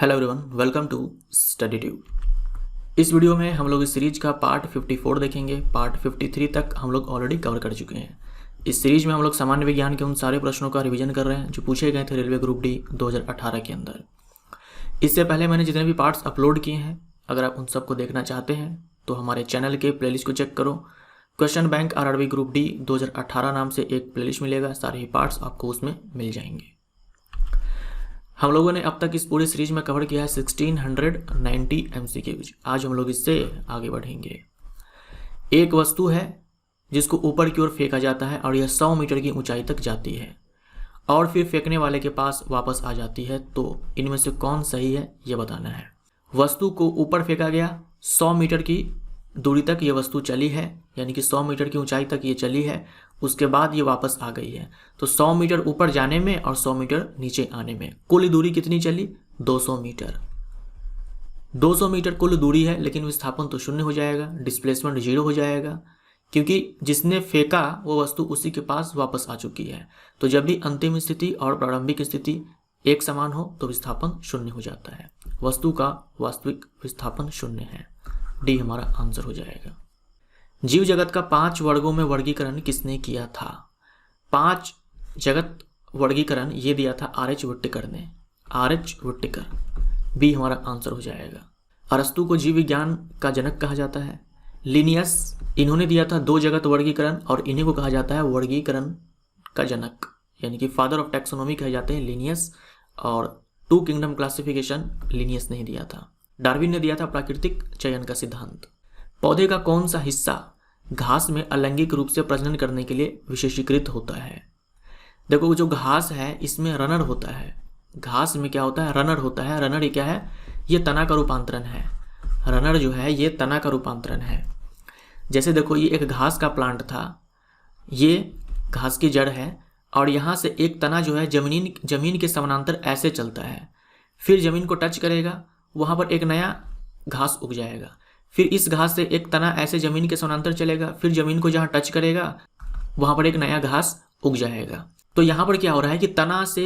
Hello everyone, welcome to study tube. इस वीडियो में हम लोग इस सीरीज का पार्ट 54 देखेंगे। पार्ट 53 तक हम लोग ऑलरेडी कवर कर चुके हैं। इस सीरीज में हम लोग सामान्य विज्ञान के उन सारे प्रश्नों का रिवीजन कर रहे हैं जो पूछे गए थे रेलवे ग्रुप डी 2018 के अंदर। इससे पहले मैंने जितने भी पार्ट्स अपलोड किए हैं, अगर आप उन सबको देखना चाहते हैं तो हमारे चैनल के प्लेलिस्ट को चेक करो। Question bank RRB group D 2018 नाम से एक प्लेलिस्ट मिलेगा, सारे ही पार्ट्स आपको उसमें मिल जाएंगे। हम लोगों ने अब तक इस पूरी सीरीज में कवर किया है 1690 MCQs। आज हम लोग इससे आगे बढ़ेंगे। एक वस्तु है जिसको ऊपर की ओर फेंका जाता है और यह 100 मीटर की ऊंचाई तक जाती है और फिर फेंकने वाले के पास वापस आ जाती है, तो इनमें से कौन सही है यह बताना है। वस्तु को ऊपर फेंका गया, 100 मीटर की दूरी तक ये वस्तु चली है, यानी कि 100 मीटर की ऊंचाई तक ये चली है, उसके बाद ये वापस आ गई है। तो 100 मीटर ऊपर जाने में और 100 मीटर नीचे आने में कुल दूरी कितनी चली? 200 मीटर। 200 मीटर कुल दूरी है, लेकिन विस्थापन तो शून्य हो जाएगा, डिस्प्लेसमेंट 0 हो जाएगा, क्योंकि जिसने फेंका वो वस्तु उसी के पास वापस आ चुकी है। तो जब भी अंतिम स्थिति और प्रारंभिक स्थिति एक समान हो तो विस्थापन शून्य हो जाता है। वस्तु का वास्तविक विस्थापन शून्य है। डी हमारा आंसर हो जाएगा। जीव जगत का 5 वर्गों में वर्गीकरण किसने किया था? 5 जगत वर्गीकरण ये दिया था RH विट्टिकर ने। RH विट्टिकर, बी हमारा आंसर हो जाएगा। अरस्तु को जीव विज्ञान का जनक कहा जाता है। लिनियस, इन्होंने दिया था 2 जगत वर्गीकरण और इन्हीं को कहा जाता है वर्गीकरण का जनक, यानी कि फादर ऑफ टैक्सोनॉमी कहे जाते हैं लिनियस। और 2 किंगडम क्लासिफिकेशन लिनियस ने दिया था। डार्विन ने दिया था प्राकृतिक चयन का सिद्धांत। पौधे का कौन सा हिस्सा घास में अलैंगिक रूप से प्रजनन करने के लिए विशेषीकृत होता है? देखो, जो घास है इसमें रनर होता है। घास में क्या होता है? रनर होता है। रनर ये क्या है? ये तना का रूपांतरण है। रनर जो है ये तना का रूपांतरण है। जैसे देखो, ये एक घास का प्लांट था, ये घास की जड़ है और यहाँ से एक तना जो है जमीन के समानांतर ऐसे चलता है, फिर जमीन को टच करेगा, वहाँ पर एक नया घास उग जाएगा। फिर इस घास से एक तना ऐसे जमीन के समानांतर चलेगा, फिर जमीन को जहाँ टच करेगा वहाँ पर एक नया घास उग जाएगा। तो यहाँ पर क्या हो रहा है कि तना से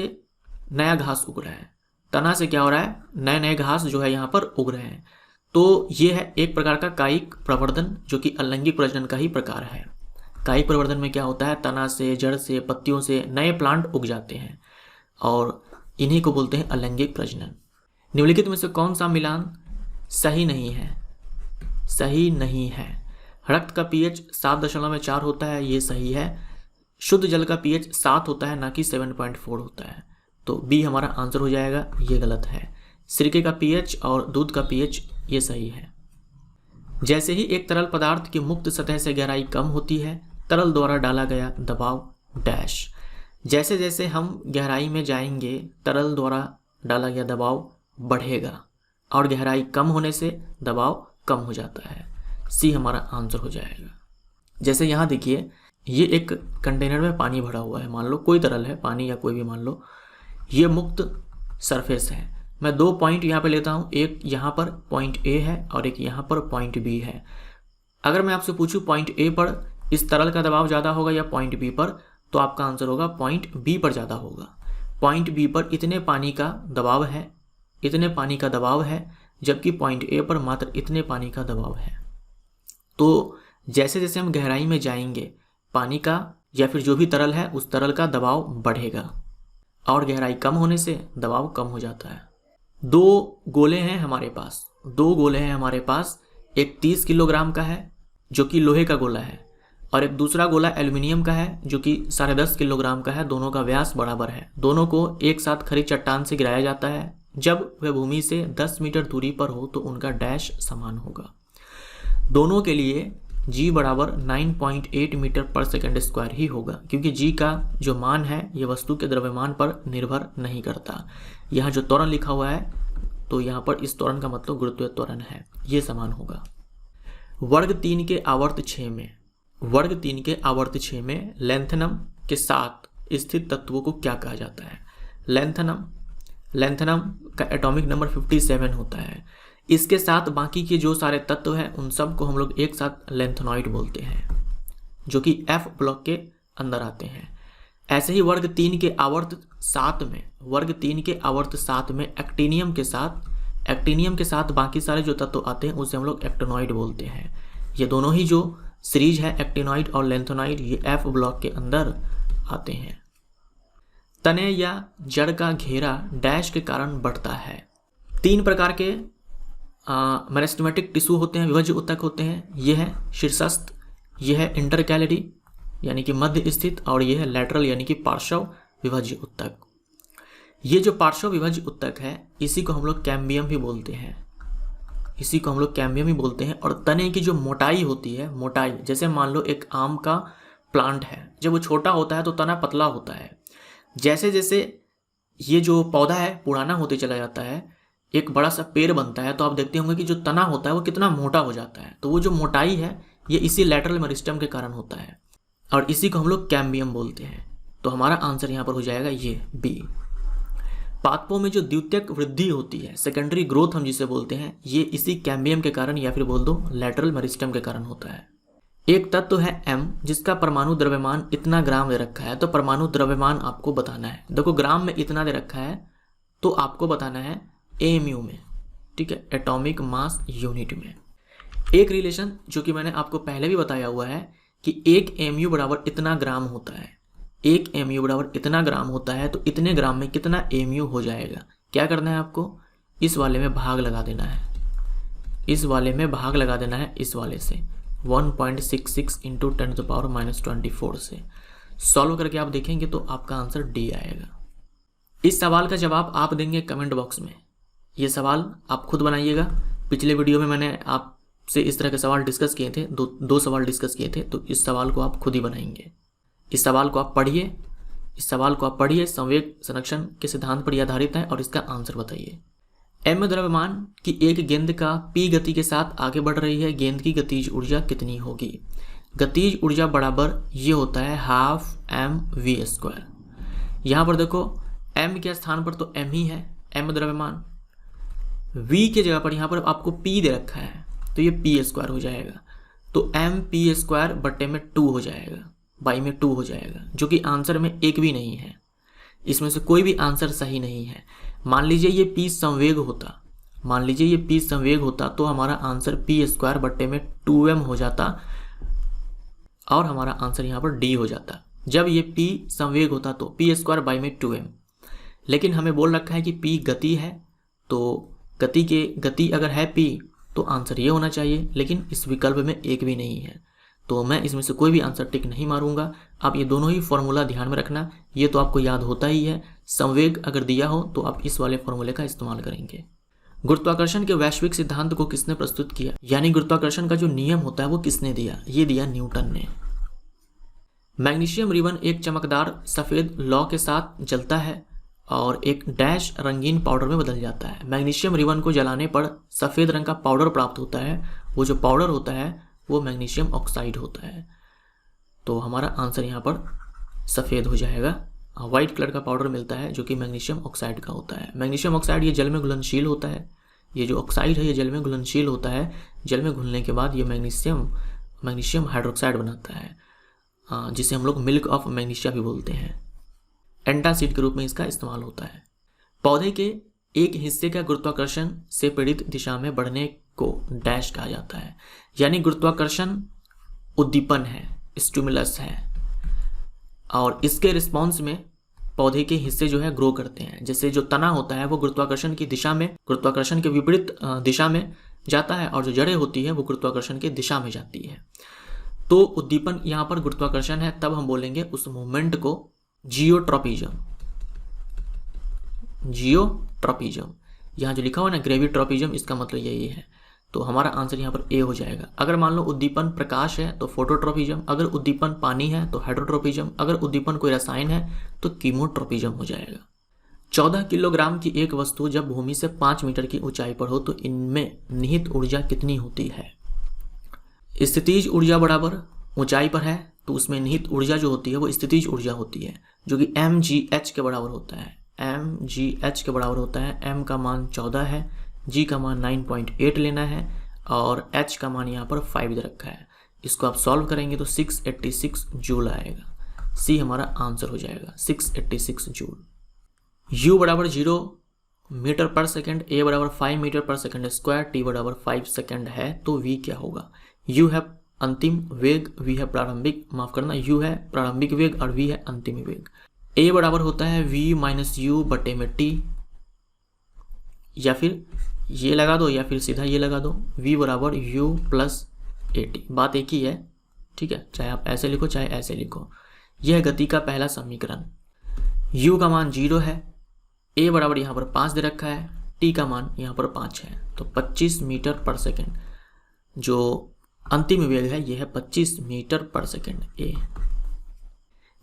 नया घास उग रहा है। तना से क्या हो रहा है? नए नए घास जो है यहाँ पर उग रहे हैं। तो ये है एक प्रकार का कायिक प्रवर्धन, जो कि अलैंगिक प्रजनन का ही प्रकार है। कायिक प्रवर्धन में क्या होता है? तना से, जड़ से, पत्तियों से नए प्लांट उग जाते हैं और इन्हीं को बोलते हैं अलैंगिक प्रजनन। निम्नलिखित में से कौन सा मिलान सही नहीं है? सही नहीं है। रक्त का pH 7.4 होता है, ये सही है। शुद्ध जल का pH 7 होता है, ना कि 7.4 होता है। तो बी हमारा आंसर हो जाएगा, ये गलत है। सिरके का pH और दूध का pH ये सही है। जैसे ही एक तरल पदार्थ की मुक्त सतह से गहराई कम होती है, तरल द्वारा डाला गया दबाव डैश। जैसे जैसे हम गहराई में जाएंगे, तरल द्वारा डाला गया दबाव बढ़ेगा और गहराई कम होने से दबाव कम हो जाता है। सी हमारा आंसर हो जाएगा। जैसे यहाँ देखिए, ये एक कंटेनर में पानी भरा हुआ है, मान लो कोई तरल है, पानी या कोई भी मान लो, ये मुक्त सरफेस है। मैं 2 पॉइंट यहाँ पे लेता हूँ, एक यहाँ पर पॉइंट A है और एक यहाँ पर पॉइंट B है। अगर मैं आपसे पूछूँ पॉइंट A पर इस तरल का दबाव ज़्यादा होगा या पॉइंट B पर, तो आपका आंसर होगा पॉइंट B पर ज़्यादा होगा। पॉइंट B पर इतने पानी का दबाव है, इतने पानी का दबाव है, जबकि पॉइंट A पर मात्र इतने पानी का दबाव है। तो जैसे जैसे हम गहराई में जाएंगे, पानी का या फिर जो भी तरल है उस तरल का दबाव बढ़ेगा और गहराई कम होने से दबाव कम हो जाता है। 2 गोले हैं हमारे पास, 2 गोले हैं हमारे पास। एक 30 किलोग्राम का है जो कि लोहे का गोला है, और एक दूसरा गोला एल्यूमिनियम का है जो कि 10.5 किलोग्राम का है। दोनों का व्यास बराबर है। दोनों को एक साथ खड़ी चट्टान से गिराया जाता है। जब वह भूमि से 10 मीटर दूरी पर हो तो उनका डैश समान होगा। दोनों के लिए g बराबर 9.8 मीटर पर सेकंड स्क्वायर ही होगा, क्योंकि g का जो मान है ये वस्तु के द्रव्यमान पर निर्भर नहीं करता। यहाँ जो त्वरण लिखा हुआ है, तो यहाँ पर इस त्वरण का मतलब गुरुत्वीय त्वरण है, ये समान होगा। वर्ग 3 के आवर्त 6 में, वर्ग 3 के आवर्त 6 में लैंथनम के साथ स्थित तत्वों को क्या कहा जाता है? लैंथनम का एटॉमिक नंबर 57 होता है। इसके साथ बाकी के जो सारे तत्व हैं उन सब को हम लोग एक साथ लैंथेनॉइड बोलते हैं, जो कि F ब्लॉक के अंदर आते हैं। ऐसे ही वर्ग 3 के आवर्त 7 में, वर्ग 3 के आवर्त 7 में एक्टिनियम के साथ बाकी सारे जो तत्व आते हैं उसे हम लोग एक्टिनॉइड बोलते हैं। ये दोनों ही जो सीरीज है एक्टिनॉइड और लेंथेनॉइड, ये एफ ब्लॉक के अंदर आते हैं। तने या जड़ का घेरा डैश के कारण बढ़ता है। 3 प्रकार के मेरिस्टेमेटिक टिश्यू होते हैं, विभाज्य ऊतक होते हैं। ये है शीर्षस्थ, ये है इंटरकैलरी यानी कि मध्य स्थित, और ये है लैटरल यानी कि पार्श्व विभाज्य ऊतक। ये जो पार्श्व विभाज्य ऊतक है इसी को हम लोग कैम्बियम भी बोलते हैं। और तने की जो मोटाई होती है, मोटाई जैसे मान लो एक आम का प्लांट है, जब वो छोटा होता है तो तना पतला होता है। जैसे जैसे ये जो पौधा है पुराना होते चला जाता है, एक बड़ा सा पेड़ बनता है, तो आप देखते होंगे कि जो तना होता है वो कितना मोटा हो जाता है। तो वो जो मोटाई है ये इसी लैटरल मेरिस्टेम के कारण होता है और इसी को हम लोग कैम्बियम बोलते हैं। तो हमारा आंसर यहाँ पर हो जाएगा ये बी। पादपों में जो द्वितीयक वृद्धि होती है, सेकेंडरी ग्रोथ हम जिसे बोलते हैं, ये इसी कैम्बियम के कारण या फिर बोल दो लैटरल मेरिस्टेम के कारण होता है। एक तत्व है M जिसका परमाणु द्रव्यमान इतना ग्राम दे रखा है, तो परमाणु द्रव्यमान आपको बताना है। देखो ग्राम में इतना दे रखा है तो आपको बताना है AMU में, ठीक है, एटॉमिक मास यूनिट में। एक रिलेशन जो कि मैंने आपको पहले भी बताया हुआ है कि 1 MU बराबर इतना ग्राम होता है। 1 MU बराबर इतना ग्राम होता है, तो इतने ग्राम में कितना MU हो जाएगा। क्या करना है आपको, इस वाले में भाग लगा देना है, इस वाले में भाग लगा देना है, इस वाले से 1.66 इंटू 10⁻⁻24 से सॉल्व करके आप देखेंगे तो आपका आंसर डी आएगा। इस सवाल का जवाब आप देंगे कमेंट बॉक्स में। ये सवाल आप खुद बनाइएगा। पिछले वीडियो में मैंने आपसे इस तरह के सवाल डिस्कस किए थे, दो सवाल डिस्कस किए थे, तो इस सवाल को आप खुद ही बनाएंगे। इस सवाल को आप पढ़िए, संवेग संरक्षण के सिद्धांत पर आधारित है और इसका आंसर बताइए। M द्रव्यमान की एक गेंद का P गति के साथ आगे बढ़ रही है, गेंद की गतिज ऊर्जा कितनी होगी। गतिज ऊर्जा बराबर ये होता है 12 mv²। यहाँ पर देखो M के स्थान पर तो M ही है, M द्रव्यमान, V के जगह पर यहाँ पर आपको P दे रखा है तो ये p² हो जाएगा। तो mp² बट्टे में 2 हो जाएगा, बाई में 2 हो जाएगा, जो कि आंसर में एक भी नहीं है। इसमें से कोई भी आंसर सही नहीं है। मान लीजिए ये P संवेग होता, तो हमारा आंसर p² बट्टे में 2m हो जाता और हमारा आंसर यहाँ पर D हो जाता। जब ये P संवेग होता तो p² बाई में 2m, लेकिन हमें बोल रखा है कि P गति है, तो गति अगर है P तो आंसर ये होना चाहिए, लेकिन इस विकल्प में एक भी नहीं है, तो मैं इसमें से कोई भी आंसर टिक नहीं मारूंगा। आप ये दोनों ही फॉर्मूला ध्यान में रखना, ये तो आपको याद होता ही है। संवेग अगर दिया हो तो आप इस वाले फॉर्मूले का इस्तेमाल करेंगे। गुरुत्वाकर्षण के वैश्विक सिद्धांत को किसने प्रस्तुत किया, यानी गुरुत्वाकर्षण का जो नियम होता है वो किसने दिया, ये दिया न्यूटन ने। मैग्नीशियम रिबन एक चमकदार सफेद लौ के साथ जलता है और एक डैश रंगीन पाउडर में बदल जाता है। मैग्नीशियम रिबन को जलाने पर सफेद रंग का पाउडर प्राप्त होता है, वो जो पाउडर होता है वो मैग्नीशियम ऑक्साइड होता है। तो हमारा आंसर यहाँ पर सफ़ेद हो जाएगा। वाइट कलर का पाउडर मिलता है जो कि मैग्नीशियम ऑक्साइड का होता है। मैग्नीशियम ऑक्साइड ये जल में घुलनशील होता है, ये जो ऑक्साइड है ये जल में घुलनशील होता है। जल में घुलने के बाद ये मैग्नीशियम हाइड्रोक्साइड बनाता है, जिसे हम लोग मिल्क ऑफ मैग्नीशिया भी बोलते हैं। एंटासिड के रूप में इसका इस्तेमाल होता है। पौधे के एक हिस्से का गुरुत्वाकर्षण से पीड़ित दिशा में बढ़ने को डैश कहा जाता है, यानी गुरुत्वाकर्षण उद्दीपन है, स्टिमुलस है, और इसके रिस्पॉन्स में पौधे के हिस्से जो है ग्रो करते हैं। जैसे जो तना होता है वो गुरुत्वाकर्षण की दिशा में, गुरुत्वाकर्षण के विपरीत दिशा में जाता है, और जो जड़ें होती है वो गुरुत्वाकर्षण की दिशा में जाती है। तो उद्दीपन यहाँ पर गुरुत्वाकर्षण है, तब हम बोलेंगे उस मूवमेंट को जियोट्रॉपिज्म। यहाँ जो लिखा हुआ है ना ग्रेविट्रॉपिज्म, इसका मतलब यही है। तो हमारा आंसर यहाँ पर ए हो जाएगा। अगर मान लो उद्दीपन प्रकाश है तो फोटोट्रॉपिज्म, अगर उद्दीपन पानी है तो हाइड्रोट्रॉपिज्म, अगर उद्दीपन कोई रसायन है तो कीमोट्रॉपिज्म हो जाएगा। 14 किलोग्राम की एक वस्तु जब भूमि से 5 मीटर की ऊंचाई पर हो तो इनमें निहित ऊर्जा कितनी होती है। स्थितिज ऊर्जा बराबर ऊंचाई पर है तो उसमें निहित ऊर्जा जो होती है वो स्थितिज ऊर्जा होती है, जो कि mgh के बराबर होता है। mgh के बराबर होता है, m का मान 14 है, g का मान 9.8 लेना है और h का मान यहाँ पर 5 दे रखा है। इसको आप सॉल्व करेंगे तो 686 जूल आएगा। सी हमारा आंसर हो जाएगा 686 जूल। U बराबर 0 मीटर पर सेकेंड, A बराबर 5 मीटर पर सेकेंड स्क्वायर, T बराबर 5 सेकेंड है, तो V क्या होगा? U है अंतिम वेग, V है प्रारंभिक, माफ करना, U है प्रारंभिक वेग और V है अंतिम वेग। A बराबर होता है V माइनस U बटे में T, या फिर ये लगा दो या फिर सीधा ये लगा दो, V बराबर U प्लस AT, बात एक ही है, ठीक है, चाहे आप ऐसे लिखो चाहे ऐसे लिखो। यह गति का पहला समीकरण। U का मान 0 है, A बराबर यहाँ पर 5 दे रखा है, T का मान यहाँ पर 5 है, तो 25 मीटर पर सेकेंड जो अंतिम वेग है यह है 25 मीटर पर सेकेंड A।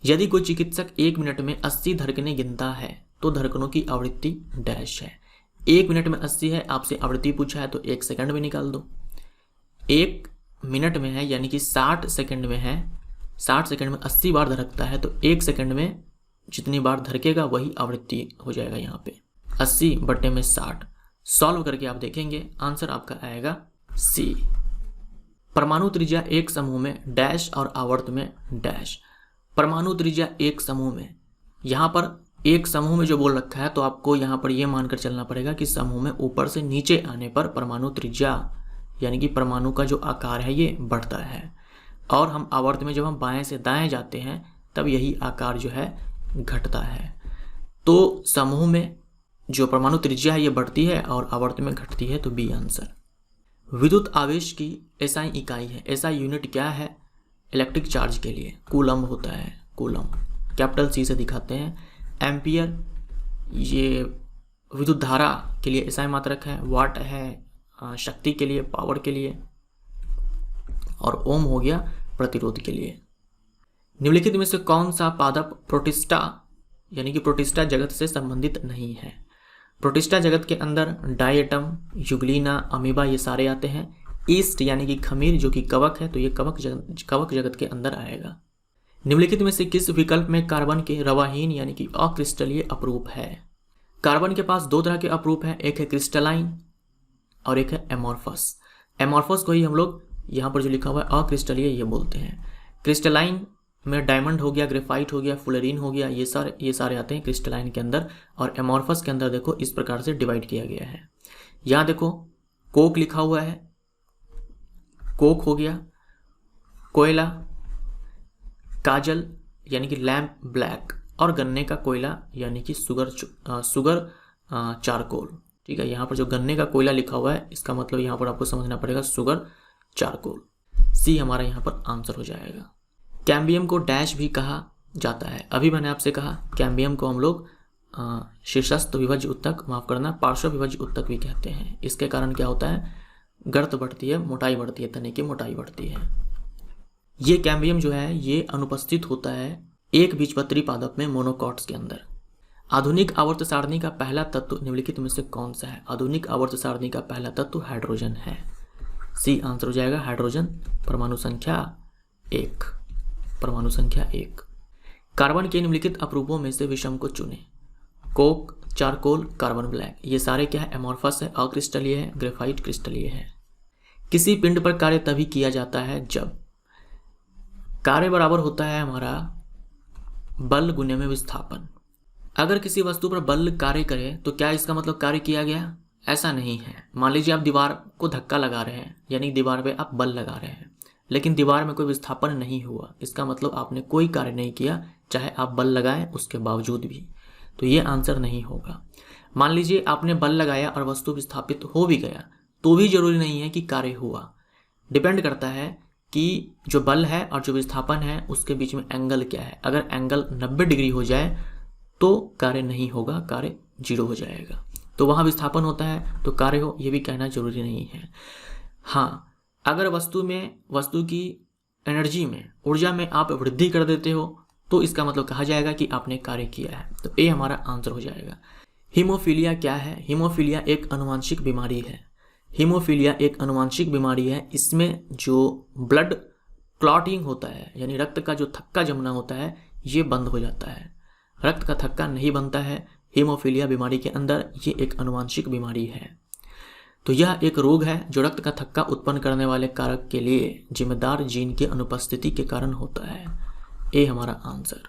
यदि कोई चिकित्सक 1 मिनट में 80 धड़कनें गिनता है तो धड़कनों की आवृत्ति डैश है। 1 मिनट में 80 है, आपसे आवृत्ति पूछा है तो 1 सेकंड में निकाल दो। 1 मिनट में है यानी कि 60 सेकंड में है, 60 सेकंड में 80 बार धड़कता है, तो 1 सेकंड में जितनी बार धड़केगा वही आवृत्ति हो जाएगा। यहाँ पे 80 बटे में 60 सॉल्व करके आप देखेंगे, आंसर आपका आएगा सी। परमाणु त्रिज्या एक समूह में डैश और आवर्त में डैश। परमाणु त्रिज्या एक समूह में, यहाँ पर एक समूह में जो बोल रखा है तो आपको यहाँ पर ये मानकर चलना पड़ेगा कि समूह में ऊपर से नीचे आने पर परमाणु त्रिज्या यानी कि परमाणु का जो आकार है ये बढ़ता है, और हम आवर्त में जब हम बाएं से दाएं जाते हैं तब यही आकार जो है घटता है। तो समूह में जो परमाणु त्रिज्या है ये बढ़ती है और आवर्त में घटती है, तो बी आंसर। विद्युत आवेश की एसआई इकाई है, एसआई यूनिट क्या है? इलेक्ट्रिक चार्ज के लिए कूलम होता है, कूलम कैपिटल सी से दिखाते हैं। एम्पियर ये विद्युत धारा के लिए एसआई मात्रक है, वाट है शक्ति के लिए, पावर के लिए, और ओम हो गया प्रतिरोध के लिए। निम्नलिखित में से कौन सा पादप प्रोटिस्टा यानी कि प्रोटिस्टा जगत से संबंधित नहीं है? प्रोटिस्टा जगत के अंदर डायटम, युग्लिना, अमीबा ये सारे आते हैं। ईस्ट यानी कि खमीर जो कि कवक है, तो ये कवक जगत के अंदर आएगा। निम्नलिखित में से किस विकल्प में कार्बन के रवाहीन यानी कि अक्रिस्टलीय अपरूप है? कार्बन के पास दो तरह के अपरूप हैं, एक है क्रिस्टलाइन और एक है एमॉर्फस। एमॉर्फस को ही हम लोग यहाँ पर जो लिखा हुआ है अक्रिस्टलीय ये बोलते हैं। क्रिस्टलाइन में डायमंड हो गया, ग्रेफाइट हो गया, फुलरीन हो गया, ये सारे आते हैं क्रिस्टलाइन के अंदर। और एमॉर्फस के अंदर देखो इस प्रकार से डिवाइड किया गया है। यहाँ देखो कोक लिखा हुआ है, कोक हो गया, कोयला, काजल यानी कि लैम्प ब्लैक, और गन्ने का कोयला यानी कि सुगर चारकोल। ठीक है, यहाँ पर जो गन्ने का कोयला लिखा हुआ है इसका मतलब यहाँ पर आपको समझना पड़ेगा सुगर चारकोल। सी हमारा यहाँ पर आंसर हो जाएगा। कैम्बियम को डैश भी कहा जाता है। अभी मैंने आपसे कहा कैम्बियम को हम लोग शीर्षस्थ विभज्य उत्तक, माफ करना, पार्श्व विभज्य उत्तक भी कहते हैं। इसके कारण क्या होता है? गर्त बढ़ती है, मोटाई बढ़ती है, तने की मोटाई बढ़ती है। ये कैम्बियम जो है ये अनुपस्थित होता है एक बीजपत्री पादप में, मोनोकॉट्स के अंदर। आधुनिक आवर्त सारणी का पहला तत्व निम्नलिखित में से कौन सा है? आधुनिक आवर्त सारणी का पहला तत्व हाइड्रोजन है। सी आंसर हो जाएगा हाइड्रोजन, परमाणु संख्या 1, परमाणु संख्या 1। कार्बन के निम्नलिखित अपरूपों में से विषम को चुने। कोक, चारकोल, कार्बन ब्लैक, ये सारे क्या है? एमॉर्फस है, अक्रिस्टलीय है, ग्रेफाइट क्रिस्टलीय है। किसी पिंड पर कार्य तभी किया जाता है जब कार्य बराबर होता है हमारा बल गुने में विस्थापन। अगर किसी वस्तु पर बल कार्य करे तो क्या इसका मतलब कार्य किया गया? ऐसा नहीं है। मान लीजिए आप दीवार को धक्का लगा रहे हैं, यानी दीवार पे आप बल लगा रहे हैं, लेकिन दीवार में कोई विस्थापन नहीं हुआ, इसका मतलब आपने कोई कार्य नहीं किया, चाहे आप बल लगाएं उसके बावजूद भी, तो ये आंसर नहीं होगा। मान लीजिए आपने बल लगाया और वस्तु विस्थापित हो भी गया, तो भी जरूरी नहीं है कि कार्य हुआ। डिपेंड करता है कि जो बल है और जो विस्थापन है उसके बीच में एंगल क्या है। अगर एंगल 90 डिग्री हो जाए तो कार्य नहीं होगा, कार्य 0 हो जाएगा। तो वहाँ विस्थापन होता है तो कार्य हो, ये भी कहना जरूरी नहीं है। हाँ, अगर वस्तु की एनर्जी में, ऊर्जा में आप वृद्धि कर देते हो तो इसका मतलब कहा जाएगा कि आपने कार्य किया है, तो ए हमारा आंसर हो जाएगा। हीमोफीलिया क्या है? हीमोफीलिया एक आनुवंशिक बीमारी है। हीमोफीलिया एक आनुवंशिक बीमारी है। इसमें जो ब्लड क्लॉटिंग होता है, यानी रक्त का जो थक्का जमना होता है, ये बंद हो जाता है। रक्त का थक्का नहीं बनता है हीमोफीलिया बीमारी के अंदर, ये एक आनुवंशिक बीमारी है। तो यह एक रोग है जो रक्त का थक्का उत्पन्न करने वाले कारक के लिए जिम्मेदार जीन की अनुपस्थिति के कारण होता है। ए हमारा आंसर।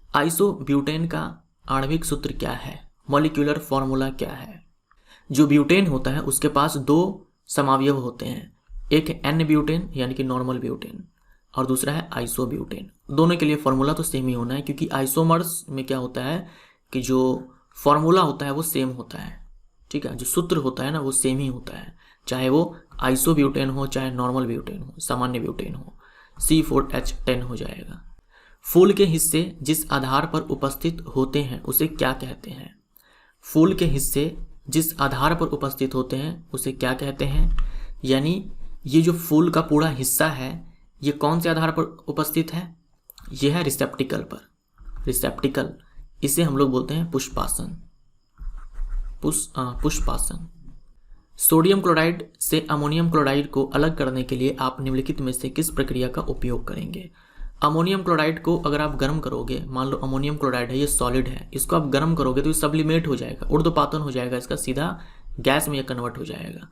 आइसोब्यूटेन का आणविक सूत्र क्या है, मॉलिक्यूलर फॉर्मूला क्या है? जो ब्यूटेन होता है उसके पास दो समावयव होते हैं, एक है एन ब्यूटेन यानी कि नॉर्मल ब्यूटेन और दूसरा है आइसोब्यूटेन। दोनों के लिए फॉर्मूला तो सेम ही होना है, क्योंकि आइसोमर्स में क्या होता है कि जो फॉर्मूला होता है वो सेम होता है, ठीक है, जो सूत्र होता है ना वो सेम ही होता है, चाहे वो आइसोब्यूटेन हो चाहे नॉर्मल ब्यूटेन हो, सामान्य ब्यूटेन हो। C4H10 हो जाएगा। फूल के हिस्से जिस आधार पर उपस्थित होते हैं उसे क्या कहते हैं? फूल के हिस्से जिस आधार पर उपस्थित होते हैं उसे क्या कहते हैं? यानी ये जो फूल का पूरा हिस्सा है ये कौन से आधार पर उपस्थित है? ये है रिसेप्टिकल पर, रिसेप्टिकल, इसे हम लोग बोलते हैं पुष्पासन, पुष्पासन। सोडियम क्लोराइड से अमोनियम क्लोराइड को अलग करने के लिए आप निम्नलिखित में से किस प्रक्रिया का उपयोग करेंगे? अमोनियम क्लोराइड को अगर आप गर्म करोगे, मान लो अमोनियम क्लोराइड है, ये सॉलिड है, इसको आप गर्म करोगे तो ये सब्लिमेट हो जाएगा, ऊर्ध्वपातन हो जाएगा, इसका सीधा गैस में ये कन्वर्ट हो जाएगा।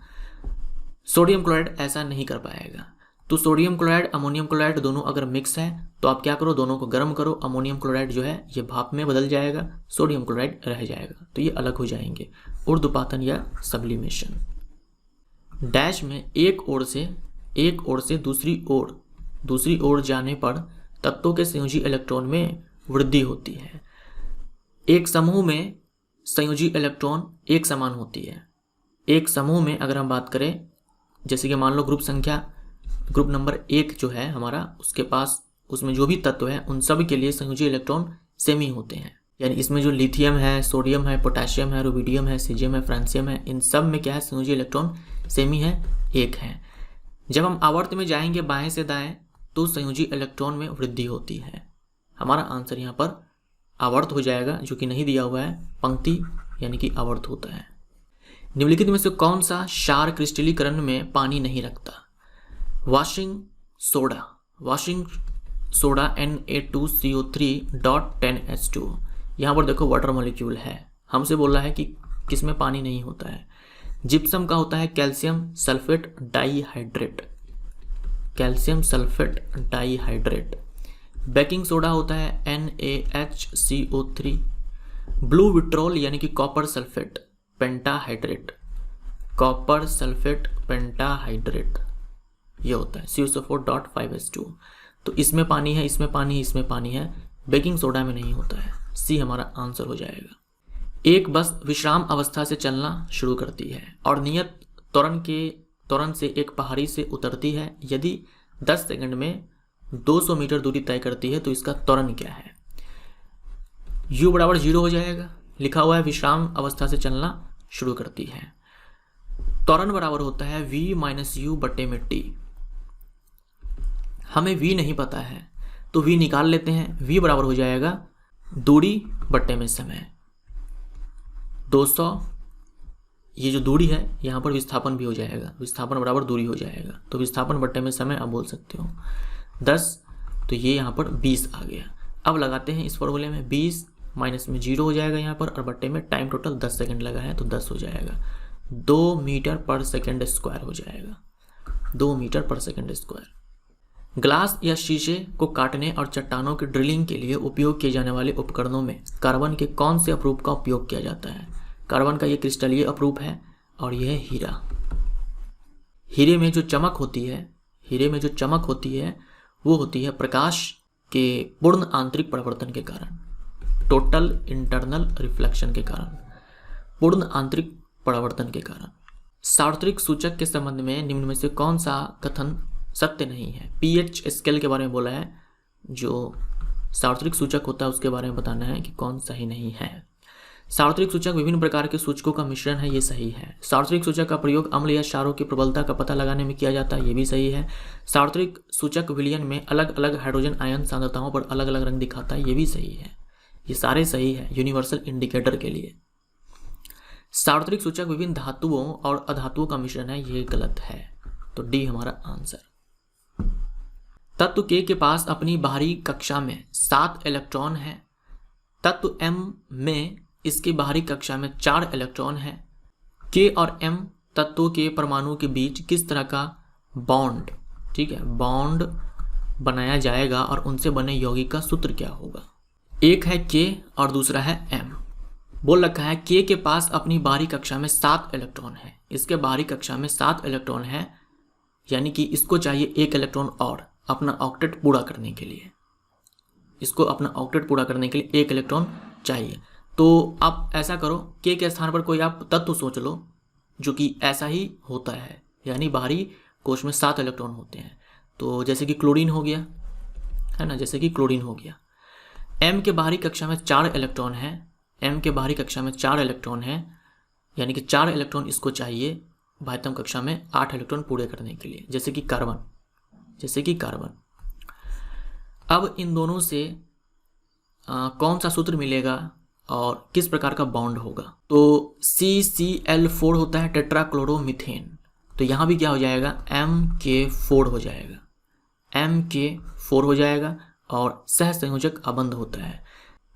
सोडियम क्लोराइड ऐसा नहीं कर पाएगा। तो सोडियम क्लोराइड अमोनियम क्लोराइड दोनों अगर मिक्स है तो आप क्या करो, दोनों को गर्म करो, अमोनियम क्लोराइड जो है ये भाप में बदल जाएगा, सोडियम क्लोराइड रह जाएगा, तो ये अलग हो जाएंगे, ऊर्ध्वपातन या सब्लिमेशन। डैश में एक ओर से दूसरी ओर जाने पर तत्वों के संयोजी इलेक्ट्रॉन में वृद्धि होती है। एक समूह में संयोजी इलेक्ट्रॉन एक समान होती है। एक समूह में अगर हम बात करें, जैसे कि मान लो ग्रुप नंबर 1 जो है हमारा, उसके पास उसमें जो भी तत्व है उन सब के लिए संयोजी इलेक्ट्रॉन सेम ही होते हैं। यानी इसमें जो लिथियम है, सोडियम है, पोटेशियम है, रुबिडियम है, सीजियम है, फ्रांसियम है, इन सब में क्या है, संयोजी इलेक्ट्रॉन सेम ही है, एक है। जब हम आवर्त में जाएंगे बाएं से दाएं तो संयोजी इलेक्ट्रॉन में वृद्धि होती है। हमारा आंसर यहाँ पर आवर्त हो जाएगा, जो कि नहीं दिया हुआ है, पंक्ति यानी कि आवर्त होता है। निम्नलिखित में से कौन सा क्षार क्रिस्टलीकरण में पानी नहीं रखता? Washing soda Na2CO3.10H2। यहाँ पर देखो वाटर मॉलिक्यूल है, हमसे बोल रहा है कि किसमें पानी नहीं होता है। जिप्सम का होता है calcium sulphate dihydrate. Baking soda होता है NaHCO3। ब्लू विट्रोल यानी कि कॉपर सल्फेट पेंटाहाइड्रेट, ये होता है CuSO4.5H2। तो इसमें पानी है, इसमें पानी है, बेकिंग सोडा में नहीं होता है। सी हमारा आंसर हो जाएगा। एक बस विश्राम अवस्था से चलना शुरू करती है और नियत त्वरण से एक पहाड़ी से उतरती है। यदि 10 सेकंड में 200 मीटर दूरी तय करती है तो इसका त्वरण क्या है? U बराबर 0 हो जाएगा, लिखा हुआ है विश्राम अवस्था से चलना शुरू करती है। त्वरण बराबर होता है V-U/T। हमें V नहीं पता है तो V निकाल लेते हैं। V बराबर हो जाएगा दूरी बट्टे में समय। 200, ये जो दूरी है यहाँ पर विस्थापन भी हो जाएगा, विस्थापन बराबर दूरी हो जाएगा, तो विस्थापन बट्टे में समय आप बोल सकते हो 10, तो ये यहाँ पर 20 आ गया। अब लगाते हैं इस फॉर्मूले में, 20 माइनस में 0 हो जाएगा यहाँ पर, और बट्टे में टाइम टोटल 10 सेकंड लगा है तो 10 हो जाएगा, 2 मीटर पर सेकंड स्क्वायर हो जाएगा, 2 मीटर पर सेकंड स्क्वायर। ग्लास या शीशे को काटने और चट्टानों की ड्रिलिंग के लिए उपयोग किए जाने वाले उपकरणों में कार्बन के कौन से अपरूप का उपयोग किया जाता है? कार्बन का ये क्रिस्टलीय अपरूप है और यह है हीरा। हीरे में जो चमक होती है वो होती है प्रकाश के पूर्ण आंतरिक परिवर्तन के कारण, टोटल इंटरनल रिफ्लेक्शन के कारण, पूर्ण आंतरिक परिवर्तन के कारण। सार्वत्रिक सूचक के संबंध में निम्न में से कौन सा कथन सत्य नहीं है? pH स्केल के बारे में बोला है, जो सार्वत्रिक सूचक होता है उसके बारे में बताना है कि कौन सही नहीं है। सार्वत्रिक सूचक विभिन्न प्रकार के सूचकों का मिश्रण है, ये सही है। सार्वत्रिक सूचक का प्रयोग अम्ल या क्षारों की प्रबलता का पता लगाने में किया जाता है, ये भी सही है। सार्वत्रिक सूचक विलयन में अलग अलग हाइड्रोजन आयन सांद्रताओं पर अलग अलग रंग दिखाता है, ये भी सही है। ये सारे सही है यूनिवर्सल इंडिकेटर के लिए। सार्वत्रिक सूचक विभिन्न धातुओं और अधातुओं का मिश्रण है, ये गलत है, तो डी हमारा आंसर। तत्व K के पास अपनी बाहरी कक्षा में 7 इलेक्ट्रॉन है। तत्व M में इसकी बाहरी कक्षा में 4 इलेक्ट्रॉन है। K और M तत्वों के परमाणु के बीच किस तरह का बॉन्ड, ठीक है, बॉन्ड बनाया जाएगा और उनसे बने यौगिक का सूत्र क्या होगा। एक है K और दूसरा है M। बोल रखा है K के पास अपनी बाहरी कक्षा में 7 इलेक्ट्रॉन है, इसके बाहरी कक्षा में 7 इलेक्ट्रॉन है, यानी कि इसको चाहिए 1 इलेक्ट्रॉन और अपना ऑक्टेट पूरा करने के लिए। इसको अपना ऑक्टेट पूरा करने के लिए 1 इलेक्ट्रॉन चाहिए। तो आप ऐसा करो, K के स्थान पर कोई आप तत्व सोच लो जो कि ऐसा ही होता है, यानी बाहरी कोश में 7 इलेक्ट्रॉन होते हैं। तो जैसे कि क्लोरीन हो गया, है ना, जैसे कि क्लोरीन हो गया। M के बाहरी कक्षा में 4 इलेक्ट्रॉन है, M के बाहरी कक्षा में 4 इलेक्ट्रॉन है, यानी कि 4 इलेक्ट्रॉन इसको चाहिए बाह्यतम कक्षा में 8 इलेक्ट्रॉन पूरे करने के लिए, जैसे कि कार्बन। अब इन दोनों से कौन सा सूत्र मिलेगा और किस प्रकार का बॉन्ड होगा। तो CCl4 होता है टेट्राक्लोरोमीथेन, तो यहाँ भी क्या हो जाएगा, MK4 हो जाएगा, MK4 हो जाएगा और सह संयोजक अबंध होता है।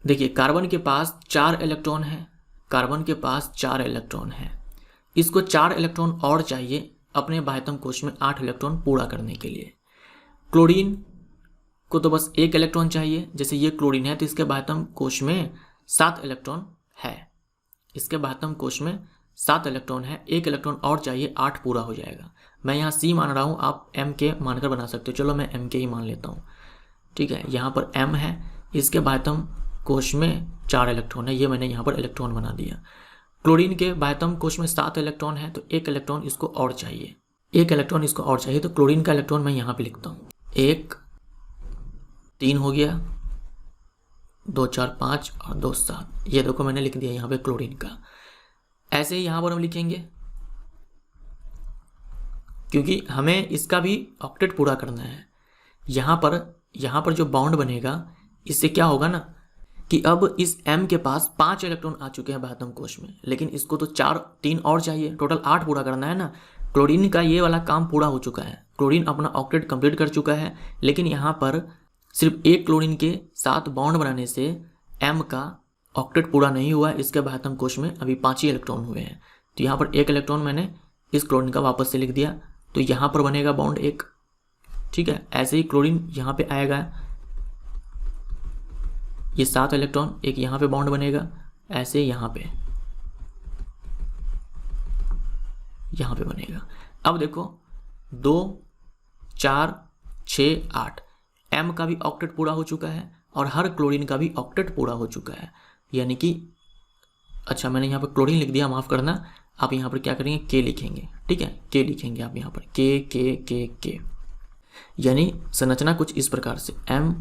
देखिए कार्बन के पास 4 इलेक्ट्रॉन है, इसको 4 इलेक्ट्रॉन और चाहिए अपने बाह्यतम कोश में 8 इलेक्ट्रॉन पूरा करने के लिए। क्लोरीन को तो बस 1 इलेक्ट्रॉन चाहिए, जैसे ये क्लोरीन है तो इसके बाह्यतम कोश में 7 इलेक्ट्रॉन है, इसके बाह्यतम कोश में 7 इलेक्ट्रॉन है, 1 इलेक्ट्रॉन और चाहिए, 8 पूरा हो जाएगा। मैं यहाँ C मान रहा हूँ, आप MK मानकर बना सकते हो, चलो मैं MK ही मान लेता हूँ, ठीक है। यहाँ पर M है, इसके बाह्यतम कोश में 4 इलेक्ट्रॉन है, ये मैंने यहाँ पर इलेक्ट्रॉन बना दिया। क्लोरीन के बाह्यतम कोश में 7 इलेक्ट्रॉन है, तो 1 इलेक्ट्रॉन इसको और चाहिए, तो क्लोरीन का इलेक्ट्रॉन मैं यहाँ पे लिखता हूँ, 1 3 हो गया, 2 4 5 और 2 7, ये देखो मैंने लिख दिया यहाँ पे क्लोरीन का। ऐसे ही यहाँ पर हम लिखेंगे, क्योंकि हमें इसका भी ऑक्टेट पूरा करना है। यहाँ पर जो बॉन्ड बनेगा, इससे क्या होगा ना कि अब इस M के पास 5 इलेक्ट्रॉन आ चुके हैं बाह्यतम कोश में, लेकिन इसको तो 3 और चाहिए, टोटल 8 पूरा करना है ना। क्लोरीन का ये वाला काम पूरा हो चुका है, क्लोरीन अपना ऑक्टेट कंप्लीट कर चुका है, लेकिन यहाँ पर सिर्फ एक क्लोरीन के साथ बॉन्ड बनाने से M का ऑक्टेट पूरा नहीं हुआ है, इसके बाह्यतम कोश में अभी 5 ही इलेक्ट्रॉन हुए हैं। तो यहाँ पर 1 इलेक्ट्रॉन मैंने इस क्लोरीन का वापस से लिख दिया, तो यहाँ पर बनेगा बॉन्ड 1, ठीक है। ऐसे ही क्लोरीन यहाँ पे आएगा, ये 7 इलेक्ट्रॉन, एक यहाँ पे बॉन्ड बनेगा, ऐसे यहाँ पे बनेगा। अब देखो 2 4 6 8, M का भी ऑक्टेट पूरा हो चुका है और हर क्लोरीन का भी ऑक्टेट पूरा हो चुका है, यानी कि अच्छा मैंने यहाँ पर क्लोरीन लिख दिया, माफ़ करना। आप यहाँ पर क्या करेंगे, K लिखेंगे, ठीक है, K लिखेंगे आप यहाँ पर, K, यानी संरचना कुछ इस प्रकार से, M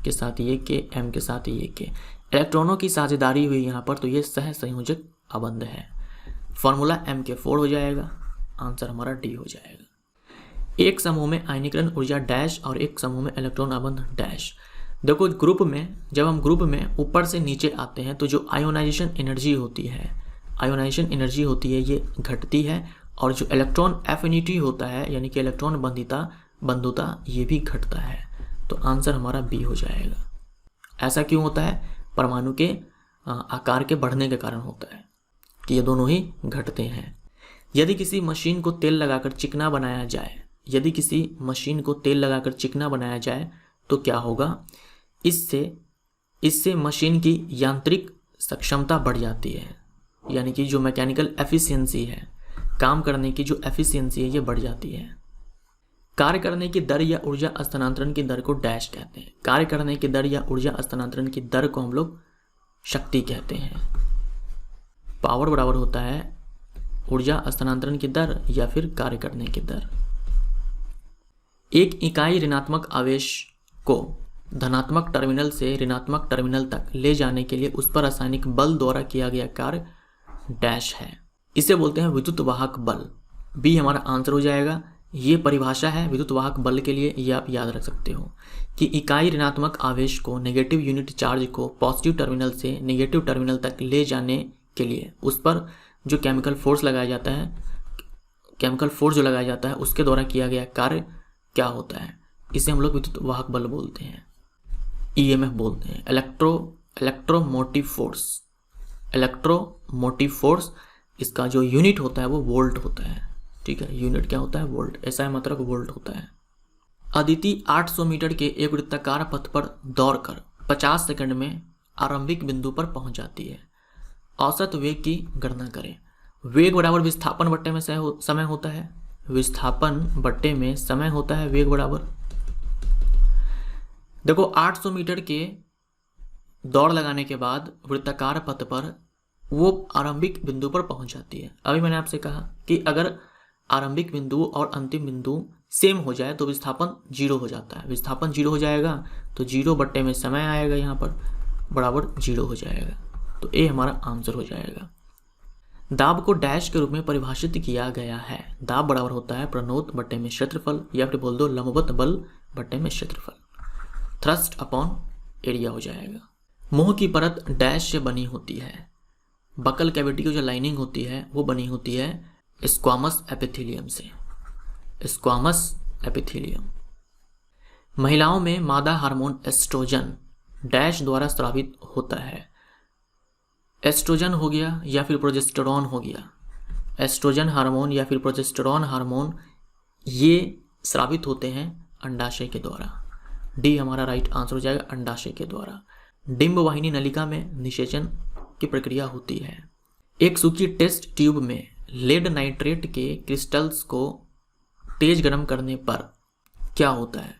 के साथ ये K, M के साथ ये K, इलेक्ट्रॉनों की साझेदारी हुई यहाँ पर, तो ये सह संयोजक अबंध है। फॉर्मूला MK4 हो जाएगा, आंसर हमारा D हो जाएगा। एक समूह में आयनीकरण ऊर्जा डैश और एक समूह में इलेक्ट्रॉन अबंध डैश। देखो ग्रुप में, जब हम ग्रुप में ऊपर से नीचे आते हैं तो जो आयोनाइजेशन एनर्जी होती है ये घटती है, और जो इलेक्ट्रॉन एफिनिटी होता है यानी कि इलेक्ट्रॉन बंधुता ये भी घटता है। तो आंसर हमारा बी हो जाएगा। ऐसा क्यों होता है? परमाणु के आकार के बढ़ने के कारण होता है कि ये दोनों ही घटते हैं। यदि किसी मशीन को तेल लगाकर चिकना बनाया जाए तो क्या होगा? इससे मशीन की यांत्रिक सक्षमता बढ़ जाती है, यानी कि जो मैकेनिकल एफिशिएंसी है, काम करने की जो एफिशिएंसी है ये बढ़ जाती है। कार्य करने की दर या ऊर्जा हस्तांतरण की दर को डैश कहते हैं। कार्य करने की दर या ऊर्जा हस्तांतरण की दर को हम लोग शक्ति कहते हैं। पावर बराबर होता है ऊर्जा हस्तांतरण की दर या फिर कार्य करने की दर। एक इकाई ऋणात्मक आवेश को धनात्मक टर्मिनल से ऋणात्मक टर्मिनल तक ले जाने के लिए उस पर रासायनिक बल द्वारा किया गया कार्य डैश है। इसे बोलते हैं विद्युत वाहक बल। बी हमारा आंसर हो जाएगा। ये परिभाषा है विद्युत वाहक बल के लिए, ये आप याद रख सकते हो कि इकाई ऋणात्मक आवेश को नेगेटिव यूनिट चार्ज को पॉजिटिव टर्मिनल से नेगेटिव टर्मिनल तक ले जाने के लिए उस पर जो केमिकल फोर्स लगाया जाता है उसके द्वारा किया गया कार्य क्या होता है? इसे हम लोग विद्युत वाहक बल बोलते हैं, ईएमएफ बोलते हैं। इलेक्ट्रोमोटिव फोर्स इसका जो यूनिट होता है वो वोल्ट होता है। ठीक है, यूनिट क्या होता है? वोल्ट। ऐसा है मतलब वोल्ट होता है। अदिति 800 मीटर के एक वृत्ताकार पथ पर दौड़कर 50 सेकंड में आरंभिक बिंदु पर पहुंच जाती है। औसत वेग की गणना करें। वेग बराबर विस्थापन बट्टे में समय होता है। विस्थापन बट्टे में समय होता है वेग बराबर। देखो 800 मीटर के दौड़ लगाने के बाद वृत्ताकार पथ पर वो आरंभिक बिंदु पर पहुंच जाती है। अभी मैंने आपसे कहा कि अगर आरंभिक बिंदु और अंतिम बिंदु सेम हो जाए तो विस्थापन 0 हो जाता है। विस्थापन 0 हो जाएगा तो 0 बट्टे में समय आएगा यहाँ पर बराबर 0 हो जाएगा। तो ए हमारा आंसर हो जाएगा। दाब को डैश के रूप में परिभाषित किया गया है। दाब बराबर होता है प्रणोत बट्टे में क्षेत्रफल, या फिर बोल दो लंबवत बल बट्टे में क्षेत्रफल। थ्रस्ट अपॉन एरिया हो जाएगा। मुंह की परत डैश से बनी होती है। बकल कैविटी की जो लाइनिंग होती है वो बनी होती है स्क्वामस एपिथेलियम से। Squamous epithelium. महिलाओं में मादा हार्मोन एस्ट्रोजन डैश द्वारा स्रावित होता है। एस्ट्रोजन हो गया या फिर प्रोजेस्टेरॉन हो गया। एस्ट्रोजन हार्मोन या फिर प्रोजेस्टेरॉन हार्मोन ये स्रावित होते हैं अंडाशय के द्वारा। डी हमारा राइट आंसर हो जाएगा, अंडाशय के द्वारा। डिंब वाहिनी नलिका में निषेचन की प्रक्रिया होती है। एक सूखी टेस्ट ट्यूब में लेड नाइट्रेट के क्रिस्टल्स को तेज गर्म करने पर क्या होता है।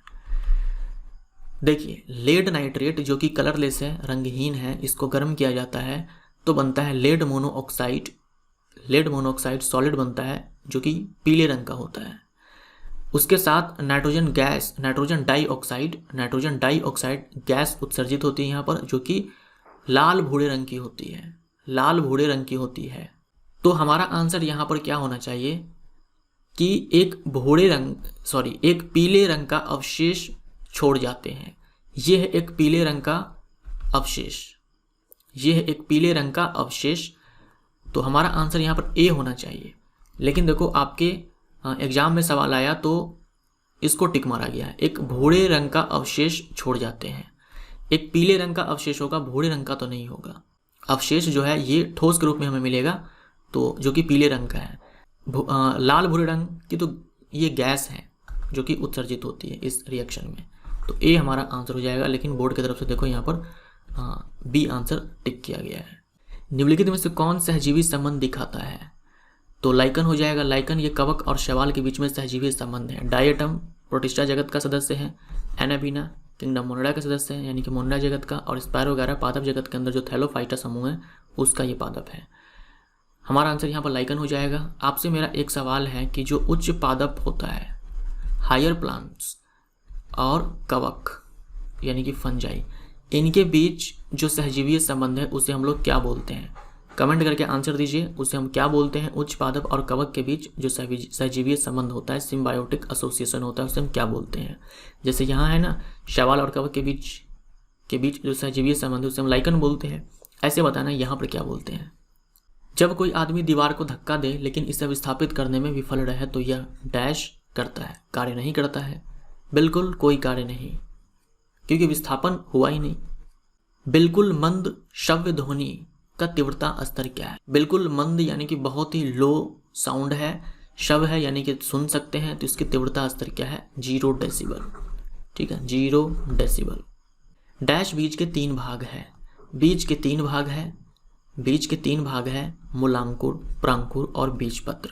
देखिए लेड नाइट्रेट जो कि कलरलेस है, रंगहीन है, इसको गर्म किया जाता है तो बनता है lead monoxide. Lead monoxide solid बनता है जो कि पीले रंग का होता है। उसके साथ nitrogen gas, nitrogen dioxide gas उत्सर्जित होती है यहाँ पर, जो कि लाल भूरे रंग की होती है। लाल भूरे रंग की होती है। तो हमारा आंसर यहाँ पर क्या होना चाहिए कि एक पीले रंग का अवशेष छोड़ जाते हैं। यह है एक पीले रंग का अवशेष। यह है एक पीले रंग का अवशेष। तो हमारा आंसर यहाँ पर ए होना चाहिए। लेकिन देखो आपके एग्जाम में सवाल आया तो इसको टिक मारा गया है। एक भूरे रंग का अवशेष छोड़ जाते हैं। एक पीले रंग का अवशेष होगा, भूरे रंग का तो नहीं होगा। अवशेष जो है ये ठोस के रूप में हमें मिलेगा, तो जो कि पीले रंग का है। लाल भूरे रंग की तो ये गैस है जो कि उत्सर्जित होती है इस रिएक्शन में। तो ए हमारा आंसर हो जाएगा। लेकिन बोर्ड की तरफ से देखो यहाँ पर बी आंसर टिक किया गया है। निम्नलिखित में से कौन सहजीवी संबंध दिखाता है। तो लाइकन हो जाएगा। लाइकन ये कवक और शैवाल के बीच में सहजीवी संबंध है। डायटम प्रोटिस्टा जगत का सदस्य है। एनाबीना किंगडम मोनिडा का सदस्य है, यानी कि मोनिडा जगत का। और स्पायरो वगैरह पादप जगत के अंदर जो थैलोफाइटा समूह है उसका ये पादप है। हमारा आंसर यहाँ पर लाइकन हो जाएगा। आपसे मेरा एक सवाल है कि जो उच्च पादप होता है, हायर प्लांट्स और कवक यानी कि फंजाई, इनके बीच जो सहजीवीय संबंध है उसे हम लोग क्या बोलते हैं। कमेंट करके आंसर दीजिए, उसे हम क्या बोलते हैं। उच्च पादप और कवक के बीच जो सहजीवीय संबंध होता है, सिम्बायोटिक एसोसिएशन होता है, उसे हम क्या बोलते हैं। जैसे यहाँ है ना, शैवाल और कवक के बीच जो सहजीवीय संबंध है उसे हम लाइकन बोलते हैं। ऐसे बताना यहाँ पर क्या बोलते हैं। जब कोई आदमी दीवार को धक्का दे लेकिन इसे विस्थापित करने में विफल रहे तो यह डैश करता है, कार्य नहीं करता है। बिल्कुल कोई कार्य नहीं, क्योंकि विस्थापन हुआ ही नहीं। बिल्कुल मंद श्रव्य ध्वनि का तीव्रता स्तर क्या है। बिल्कुल मंद यानी कि बहुत ही लो साउंड है। शव है यानी कि सुन सकते हैं, तो इसकी तीव्रता स्तर क्या है, 0 डेसिबल। ठीक है, 0 डेसिबल। डैश बीज के 3 भाग है। बीज के 3 भाग है मूलांकुर, प्रांकुर और बीजपत्र।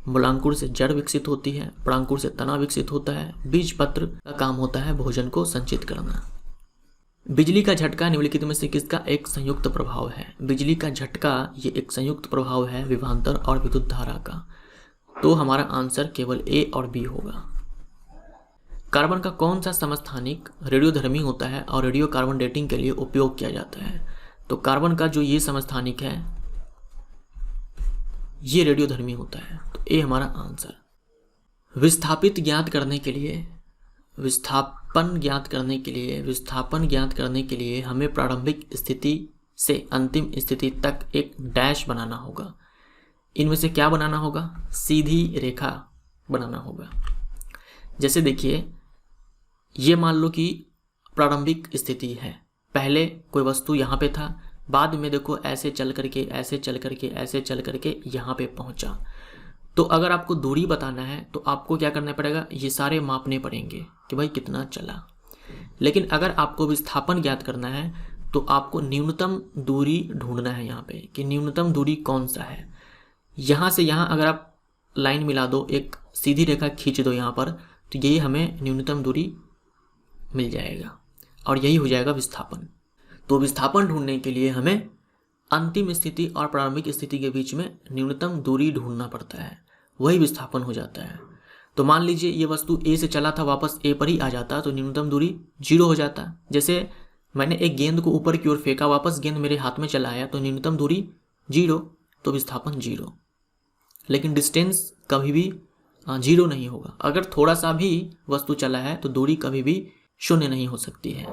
मूलांकुर से जड़ विकसित होती है, प्रांकुर से तना विकसित होता है, बीजपत्र का काम होता है भोजन को संचित करना। बिजली का झटका निम्नलिखित में से किसका एक संयुक्त प्रभाव है। बिजली का झटका ये एक संयुक्त प्रभाव है विभवांतर और विद्युत धारा का। तो हमारा आंसर केवल ए और बी होगा। कार्बन का कौन सा समस्थानिक रेडियोधर्मी होता है और रेडियो कार्बन डेटिंग के लिए उपयोग किया जाता है। तो कार्बन का जो ये समस्थानिक है ये रेडियोधर्मी होता है। तो ए हमारा आंसर। विस्थापन ज्ञात करने के लिए हमें प्रारंभिक स्थिति से अंतिम स्थिति तक एक डैश बनाना होगा। इनमें से क्या बनाना होगा, सीधी रेखा बनाना होगा। जैसे देखिए, ये मान लो कि प्रारंभिक स्थिति है, पहले कोई वस्तु यहाँ पे था, बाद में देखो ऐसे चल करके यहाँ पे पहुँचा। तो अगर आपको दूरी बताना है तो आपको क्या करना पड़ेगा, ये सारे मापने पड़ेंगे कि भाई कितना चला। लेकिन अगर आपको विस्थापन ज्ञात करना है तो आपको न्यूनतम दूरी ढूंढना है यहाँ पे कि न्यूनतम दूरी कौन सा है। यहाँ से यहाँ अगर आप लाइन मिला दो, एक सीधी रेखा खींच दो यहाँ पर, तो यही हमें न्यूनतम दूरी मिल जाएगा और यही हो जाएगा विस्थापन। तो विस्थापन ढूंढने के लिए हमें अंतिम स्थिति और प्रारंभिक स्थिति के बीच में न्यूनतम दूरी ढूंढना पड़ता है, वही विस्थापन हो जाता है। तो मान लीजिए ये वस्तु ए से चला था, वापस ए पर ही आ जाता तो न्यूनतम दूरी 0 हो जाता। जैसे मैंने एक गेंद को ऊपर की ओर फेंका, वापस गेंद मेरे हाथ में चला आया तो न्यूनतम दूरी 0, तो विस्थापन 0। लेकिन डिस्टेंस कभी भी 0 नहीं होगा। अगर थोड़ा सा भी वस्तु चला है तो दूरी कभी भी 0 नहीं हो सकती है।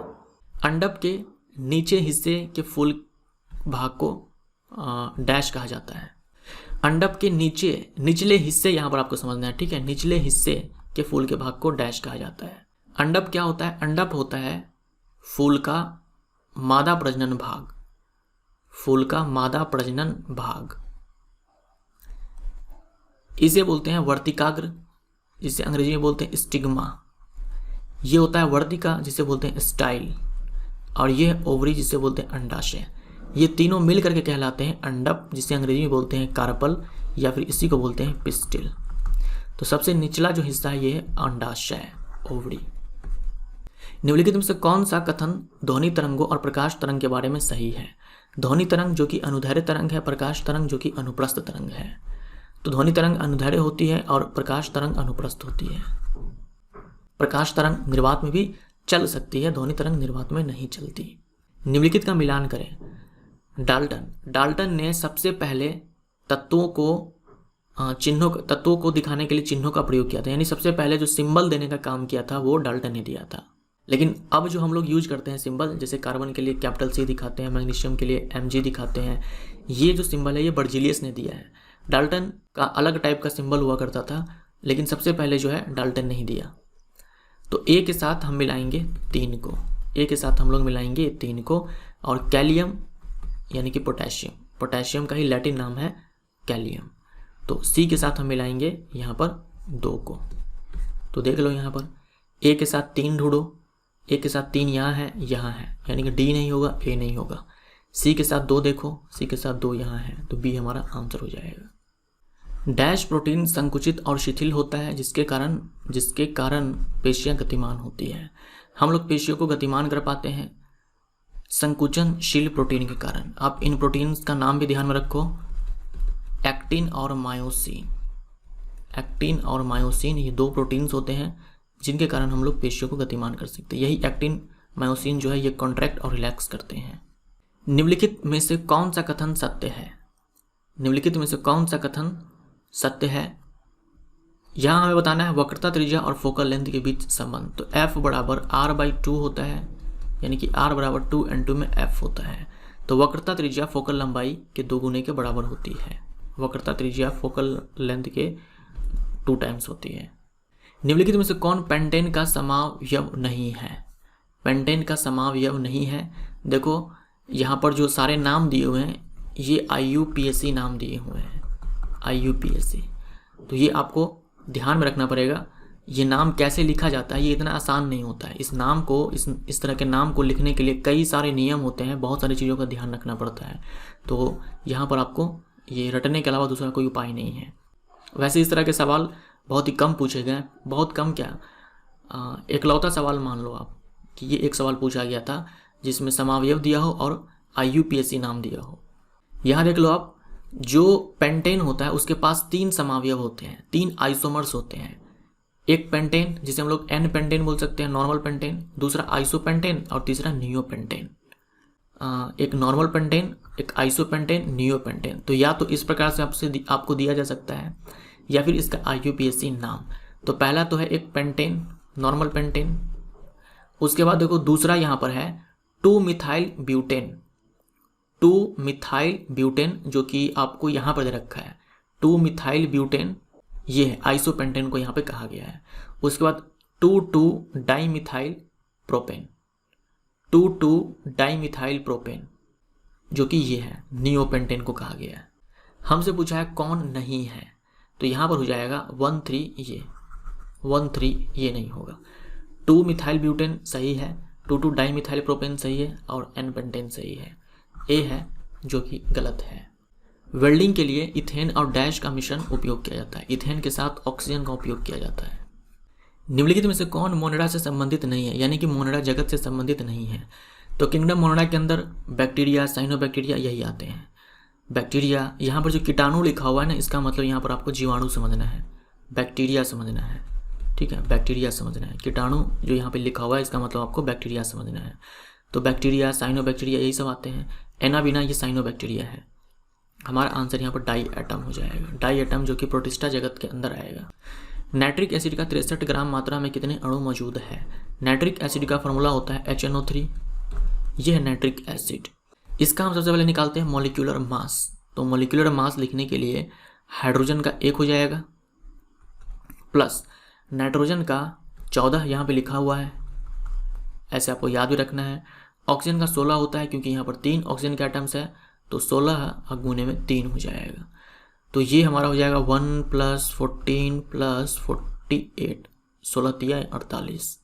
अंडप के नीचे हिस्से के फूल भाग को डैश कहा जाता है। अंडप के निचले हिस्से, यहाँ पर आपको समझना है, ठीक है, निचले हिस्से के फूल के भाग को डैश कहा जाता है। अंडप क्या होता है? अंडप होता है फूल का मादा प्रजनन भाग, फूल का मादा प्रजनन भाग। इसे बोलते हैं वर्तिकाग्र, जिसे अंग्रेजी में बोलते हैं स्टिग्मा। ये होता है वर्तिका, जिसे बोलते हैं स्टाइल, और ये ओवरी, जिसे बोलते हैं अंडाशय। ये तीनों मिल करके कहलाते हैं अंडप, जिसे अंग्रेजी में बोलते हैं कार्पल, या फिर इसी को बोलते हैं पिस्टिल। तो सबसे निचला जो हिस्सा है ये है अंडाशय, ओवरी। निम्नलिखित में से कौन सा कथन ध्वनि तरंगों और प्रकाश तरंग के बारे में सही है? ध्वनि तरंग जो कि अनुदैर्घ्य तरंग है, प्रकाश तरंग जो कि अनुप्रस्थ तरंग है। तो ध्वनि तरंग अनुदैर्घ्य होती है और प्रकाश तरंग अनुप्रस्थ होती है। प्रकाश तरंग निर्वात में भी चल सकती है, ध्वनि तरंग निर्वात में नहीं चलती। निम्नलिखित का मिलान करें। डाल्टन ने सबसे पहले तत्वों को दिखाने के लिए चिन्हों का प्रयोग किया था, यानी सबसे पहले जो सिंबल देने का काम किया था वो डाल्टन ने दिया था। लेकिन अब जो हम लोग यूज करते हैं सिंबल, जैसे कार्बन के लिए कैपिटल C दिखाते हैं, मैग्नीशियम के लिए Mg दिखाते हैं, ये जो सिंबल है ये बर्जीलियस ने दिया है। डाल्टन का अलग टाइप का सिंबल हुआ करता था, लेकिन सबसे पहले जो है डाल्टन ने ही दिया। तो A के साथ हम मिलाएंगे 3 को, A के साथ हम लोग मिलाएंगे 3 को, और कैलियम यानी कि पोटेशियम का ही लैटिन नाम है कैलियम। तो C के साथ हम मिलाएंगे यहाँ पर 2 को। तो देख लो यहाँ पर A के साथ 3 ढूंढो, A के साथ 3 यहाँ है, यानी कि D नहीं होगा, A नहीं होगा। C के साथ 2 देखो, C के साथ 2 यहाँ है, तो B हमारा आंसर हो जाएगा। डैश प्रोटीन संकुचित और शिथिल होता है जिसके कारण पेशियां गतिमान होती है। हम लोग पेशियों को गतिमान कर पाते हैं संकुचनशील प्रोटीन के कारण। आप इन प्रोटीन्स का नाम भी ध्यान में रखो, एक्टिन और मायोसिन। एक्टिन और मायोसिन ये 2 प्रोटीन्स होते हैं जिनके कारण हम लोग पेशियों को गतिमान कर सकते हैं। यही एक्टिन मायोसिन जो है ये कॉन्ट्रैक्ट और रिलैक्स करते हैं। निम्नलिखित में से कौन सा कथन सत्य है? निम्नलिखित में से कौन सा कथन सत्य है? यहाँ हमें बताना है वक्रता त्रिज्या और फोकल लेंथ के बीच संबंध। तो F बराबर R/2 होता है, यानी कि R बराबर 2n2 में F होता है। तो वक्रता त्रिज्या फोकल लंबाई के 2 गुने के बराबर होती है। वक्रता त्रिज्या फोकल लेंथ के 2 टाइम्स होती है। निम्नलिखित में से कौन पेंटेन का समावयव नहीं है? पेंटेन का समावयव नहीं है। देखो यहाँ पर जो सारे नाम दिए हुए हैं ये IUPAC नाम दिए हुए हैं, IUPAC। तो ये आपको ध्यान में रखना पड़ेगा, ये नाम कैसे लिखा जाता है ये इतना आसान नहीं होता है। इस नाम को इस तरह के नाम को लिखने के लिए कई सारे नियम होते हैं, बहुत सारी चीज़ों का ध्यान रखना पड़ता है। तो यहाँ पर आपको ये रटने के अलावा दूसरा कोई उपाय नहीं है। वैसे इस तरह के सवाल बहुत ही कम पूछे गए, बहुत कम क्या, एकलौता सवाल मान लो आप कि ये एक सवाल पूछा गया था जिसमें समावयव दिया हो और IUPAC नाम दिया हो। यहाँ देख लो आप, जो पेंटेन होता है उसके पास 3 समावयव होते हैं, 3 आइसोमर्स होते हैं। एक पेंटेन जिसे हम लोग N पेंटेन बोल सकते हैं, नॉर्मल पेंटेन, दूसरा आइसोपेंटेन और तीसरा नियोपेंटेन। एक नॉर्मल पेंटेन, एक आइसोपेंटेन, नियोपेंटेन। तो या तो इस प्रकार से आपको दिया जा सकता है या फिर इसका IUPAC नाम। तो पहला तो है एक पेंटेन, नॉर्मल पेंटेन। उसके बाद देखो दूसरा यहाँ पर है 2-मिथाइल ब्यूटेन। 2-मिथाइल ब्यूटेन जो कि आपको यहाँ पर दे रखा है 2-मिथाइल ब्यूटेन, ये है आइसोपेंटेन को यहाँ पे कहा गया है। उसके बाद 2,2-डाइमिथाइल प्रोपेन, 2,2-डाइमिथाइल प्रोपेन जो कि ये है नियोपेंटेन को कहा गया है। हमसे पूछा है कौन नहीं है, तो यहाँ पर हो जाएगा 1,3 ये नहीं होगा। 2 मिथाइल ब्यूटेन सही है, 2 डाई मिथाइल प्रोपेन सही है और n पेंटेन सही है। ए है जो कि गलत है। वेल्डिंग के लिए इथेन और डैश का मिश्रण उपयोग किया जाता है। इथेन के साथ ऑक्सीजन का उपयोग किया जाता है। निम्नलिखित में से कौन मोनेरा से संबंधित नहीं है, यानी कि मोनेरा जगत से संबंधित नहीं है? तो किंगडम मोनेरा के अंदर बैक्टीरिया, साइनोबैक्टीरिया यही आते हैं। बैक्टीरिया, यहाँ पर जो कीटाणु लिखा हुआ है ना, इसका मतलब यहाँ पर आपको जीवाणु समझना है, बैक्टीरिया समझना है, ठीक है, बैक्टीरिया समझना है। कीटाणु जो यहाँ पे लिखा हुआ है इसका मतलब आपको बैक्टीरिया समझना है। तो बैक्टीरिया, साइनोबैक्टीरिया यही सब आते हैं। एनाबिना ये साइनोबैक्टीरिया है। हमारा आंसर यहाँ पर डाई एटम हो जाएगा, डाई एटम जो कि प्रोटिस्टा जगत के अंदर आएगा। नाइट्रिक एसिड का 63 ग्राम मात्रा में कितने अणु मौजूद है? नाइट्रिक एसिड का फॉर्मूला होता है HNO3। यह है नाइट्रिक एसिड। इसका हम सबसे पहले निकालते हैं मॉलिक्यूलर मास। तो मॉलिक्यूलर मास लिखने के लिए हाइड्रोजन का 1 हो जाएगा प्लस नाइट्रोजन का 14 यहाँ पे लिखा हुआ है, ऐसे आपको याद भी रखना है। ऑक्सीजन का 16 होता है क्योंकि यहाँ पर 3 ऑक्सीजन के एटम्स है, तो 16 गुने में 3 हो जाएगा। तो ये हमारा हो जाएगा 1 + 14 + 48, 16 × 48।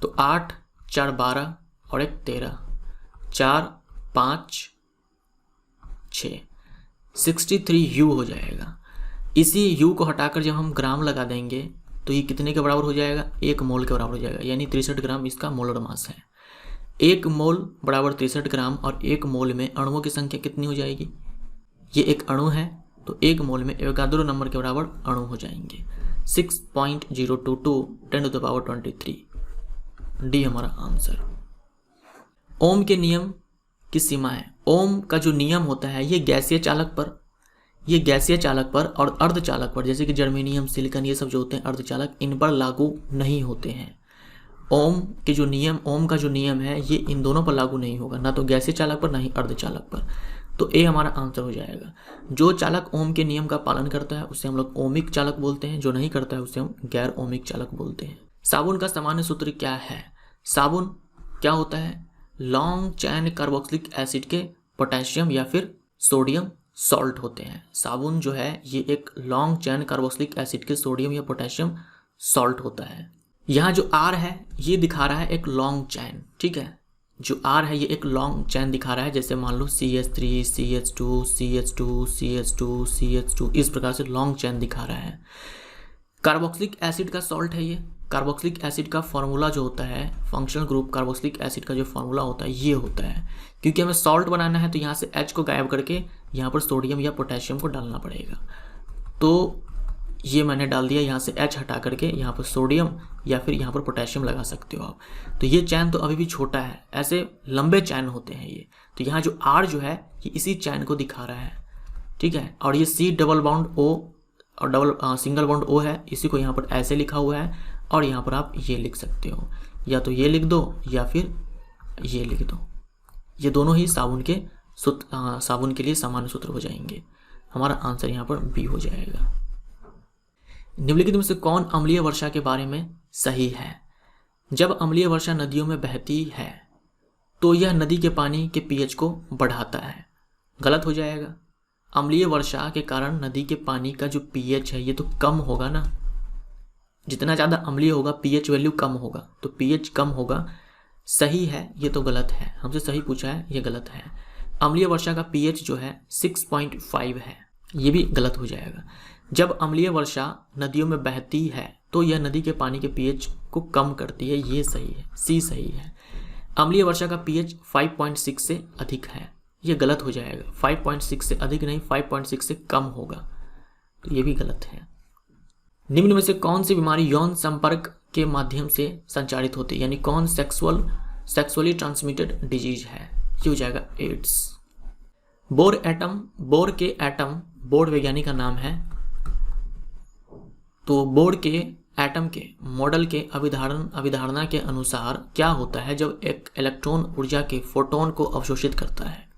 तो 8 4 12 और 1 13, 4 5 6, 63 U हो जाएगा। इसी U को हटाकर जब हम ग्राम लगा देंगे तो ये कितने के बराबर हो जाएगा? 1 मोल के बराबर हो जाएगा, यानी 63 ग्राम इसका मोलर मास है। 1 मोल बराबर 63 ग्राम और 1 मोल में अणुओं की संख्या कितनी हो जाएगी? ये एक अणु है तो 1 मोल में एवोगाद्रो नंबर के बराबर अणु हो जाएंगे। 6.022 10⁻23। डी हमारा आंसर। ओम के नियम की सीमा है। ओम का जो नियम होता है ये गैसीय चालक पर और अर्धचालक पर, जैसे कि जर्मेनियम, सिलिकॉन, ये सब जो होते हैं अर्धचालक, इन पर लागू नहीं होते हैं। ओम का जो नियम है ये इन दोनों पर लागू नहीं होगा, ना तो गैसीय चालक पर ना ही अर्धचालक पर। तो ए हमारा आंसर हो जाएगा। जो चालक ओम के नियम का पालन करता है उसे हम लोग ओमिक चालक बोलते हैं, जो नहीं करता है उसे हम गैर ओमिक चालक बोलते हैं। साबुन का सामान्य सूत्र क्या है? साबुन क्या होता है? लॉन्ग चैन कार्बोक्सिलिक एसिड के पोटेशियम या फिर सोडियम सॉल्ट होते हैं। साबुन जो है ये एक लॉन्ग चैन कार्बोक्सिलिक एसिड के सोडियम या पोटेशियम सॉल्ट होता है। यहाँ जो R है ये दिखा रहा है एक लॉन्ग चैन, ठीक है, जो R है ये एक लॉन्ग चैन दिखा रहा है। जैसे मान लो CH3 CH2 CH2 CH2 CH2, इस प्रकार से लॉन्ग चैन दिखा रहा है। कार्बोक्सिलिक एसिड का सॉल्ट है ये। कार्बोक्सिलिक एसिड का फॉर्मूला जो होता है, फंक्शनल ग्रुप कार्बोक्सिलिक एसिड का जो फॉर्मूला होता है ये होता है। क्योंकि हमें सॉल्ट बनाना है तो यहाँ से H को गायब करके यहाँ पर सोडियम या पोटेशियम को डालना पड़ेगा। तो ये मैंने डाल दिया, यहाँ से H हटा करके यहाँ पर सोडियम या फिर यहाँ पर पोटेशियम लगा सकते हो आप। तो ये चैन तो अभी भी छोटा है, ऐसे लंबे चैन होते हैं ये। तो यहाँ जो R जो है ये इसी चैन को दिखा रहा है, ठीक है। और ये C डबल बॉन्ड O और सिंगल बॉन्ड O है, इसी को यहाँ पर ऐसे लिखा हुआ है। और यहाँ पर आप ये लिख सकते हो, या तो ये लिख दो या फिर ये लिख दो। ये दोनों ही साबुन के लिए सामान्य सूत्र हो जाएंगे। हमारा आंसर यहाँ पर बी हो जाएगा। निम्नलिखित में से कौन अम्लीय वर्षा के बारे में सही है? जब अम्लीय वर्षा नदियों में बहती है तो यह नदी के पानी के pH को बढ़ाता है। गलत हो जाएगा। अम्लीय वर्षा के कारण नदी के पानी का जो pH है ये तो कम होगा ना। जितना ज़्यादा अम्लीय होगा pH वैल्यू कम होगा, तो pH कम होगा। सही है, ये तो गलत है। हमसे सही पूछा है, ये गलत है। अम्लीय वर्षा का pH जो है 6.5 है, ये भी गलत हो जाएगा। जब अम्लीय वर्षा नदियों में बहती है तो यह नदी के पानी के pH को कम करती है, ये सही है, सी सही है। अम्लीय वर्षा का pH 5.6 से अधिक है, ये गलत हो जाएगा। 5.6 से अधिक नहीं, 5.6 से कम होगा, तो ये भी गलत है। निम्न में से कौन सी बीमारी यौन संपर्क के माध्यम से संचारित होती है, यानी कौन सेक्सुअली ट्रांसमिटेड डिजीज है? ये हो जाएगा एड्स। बोर के एटम बोर वैज्ञानिक का नाम है। तो बोर के एटम के मॉडल के अभिधारणा के अनुसार क्या होता है जब एक इलेक्ट्रॉन ऊर्जा के फोटोन को अवशोषित करता है?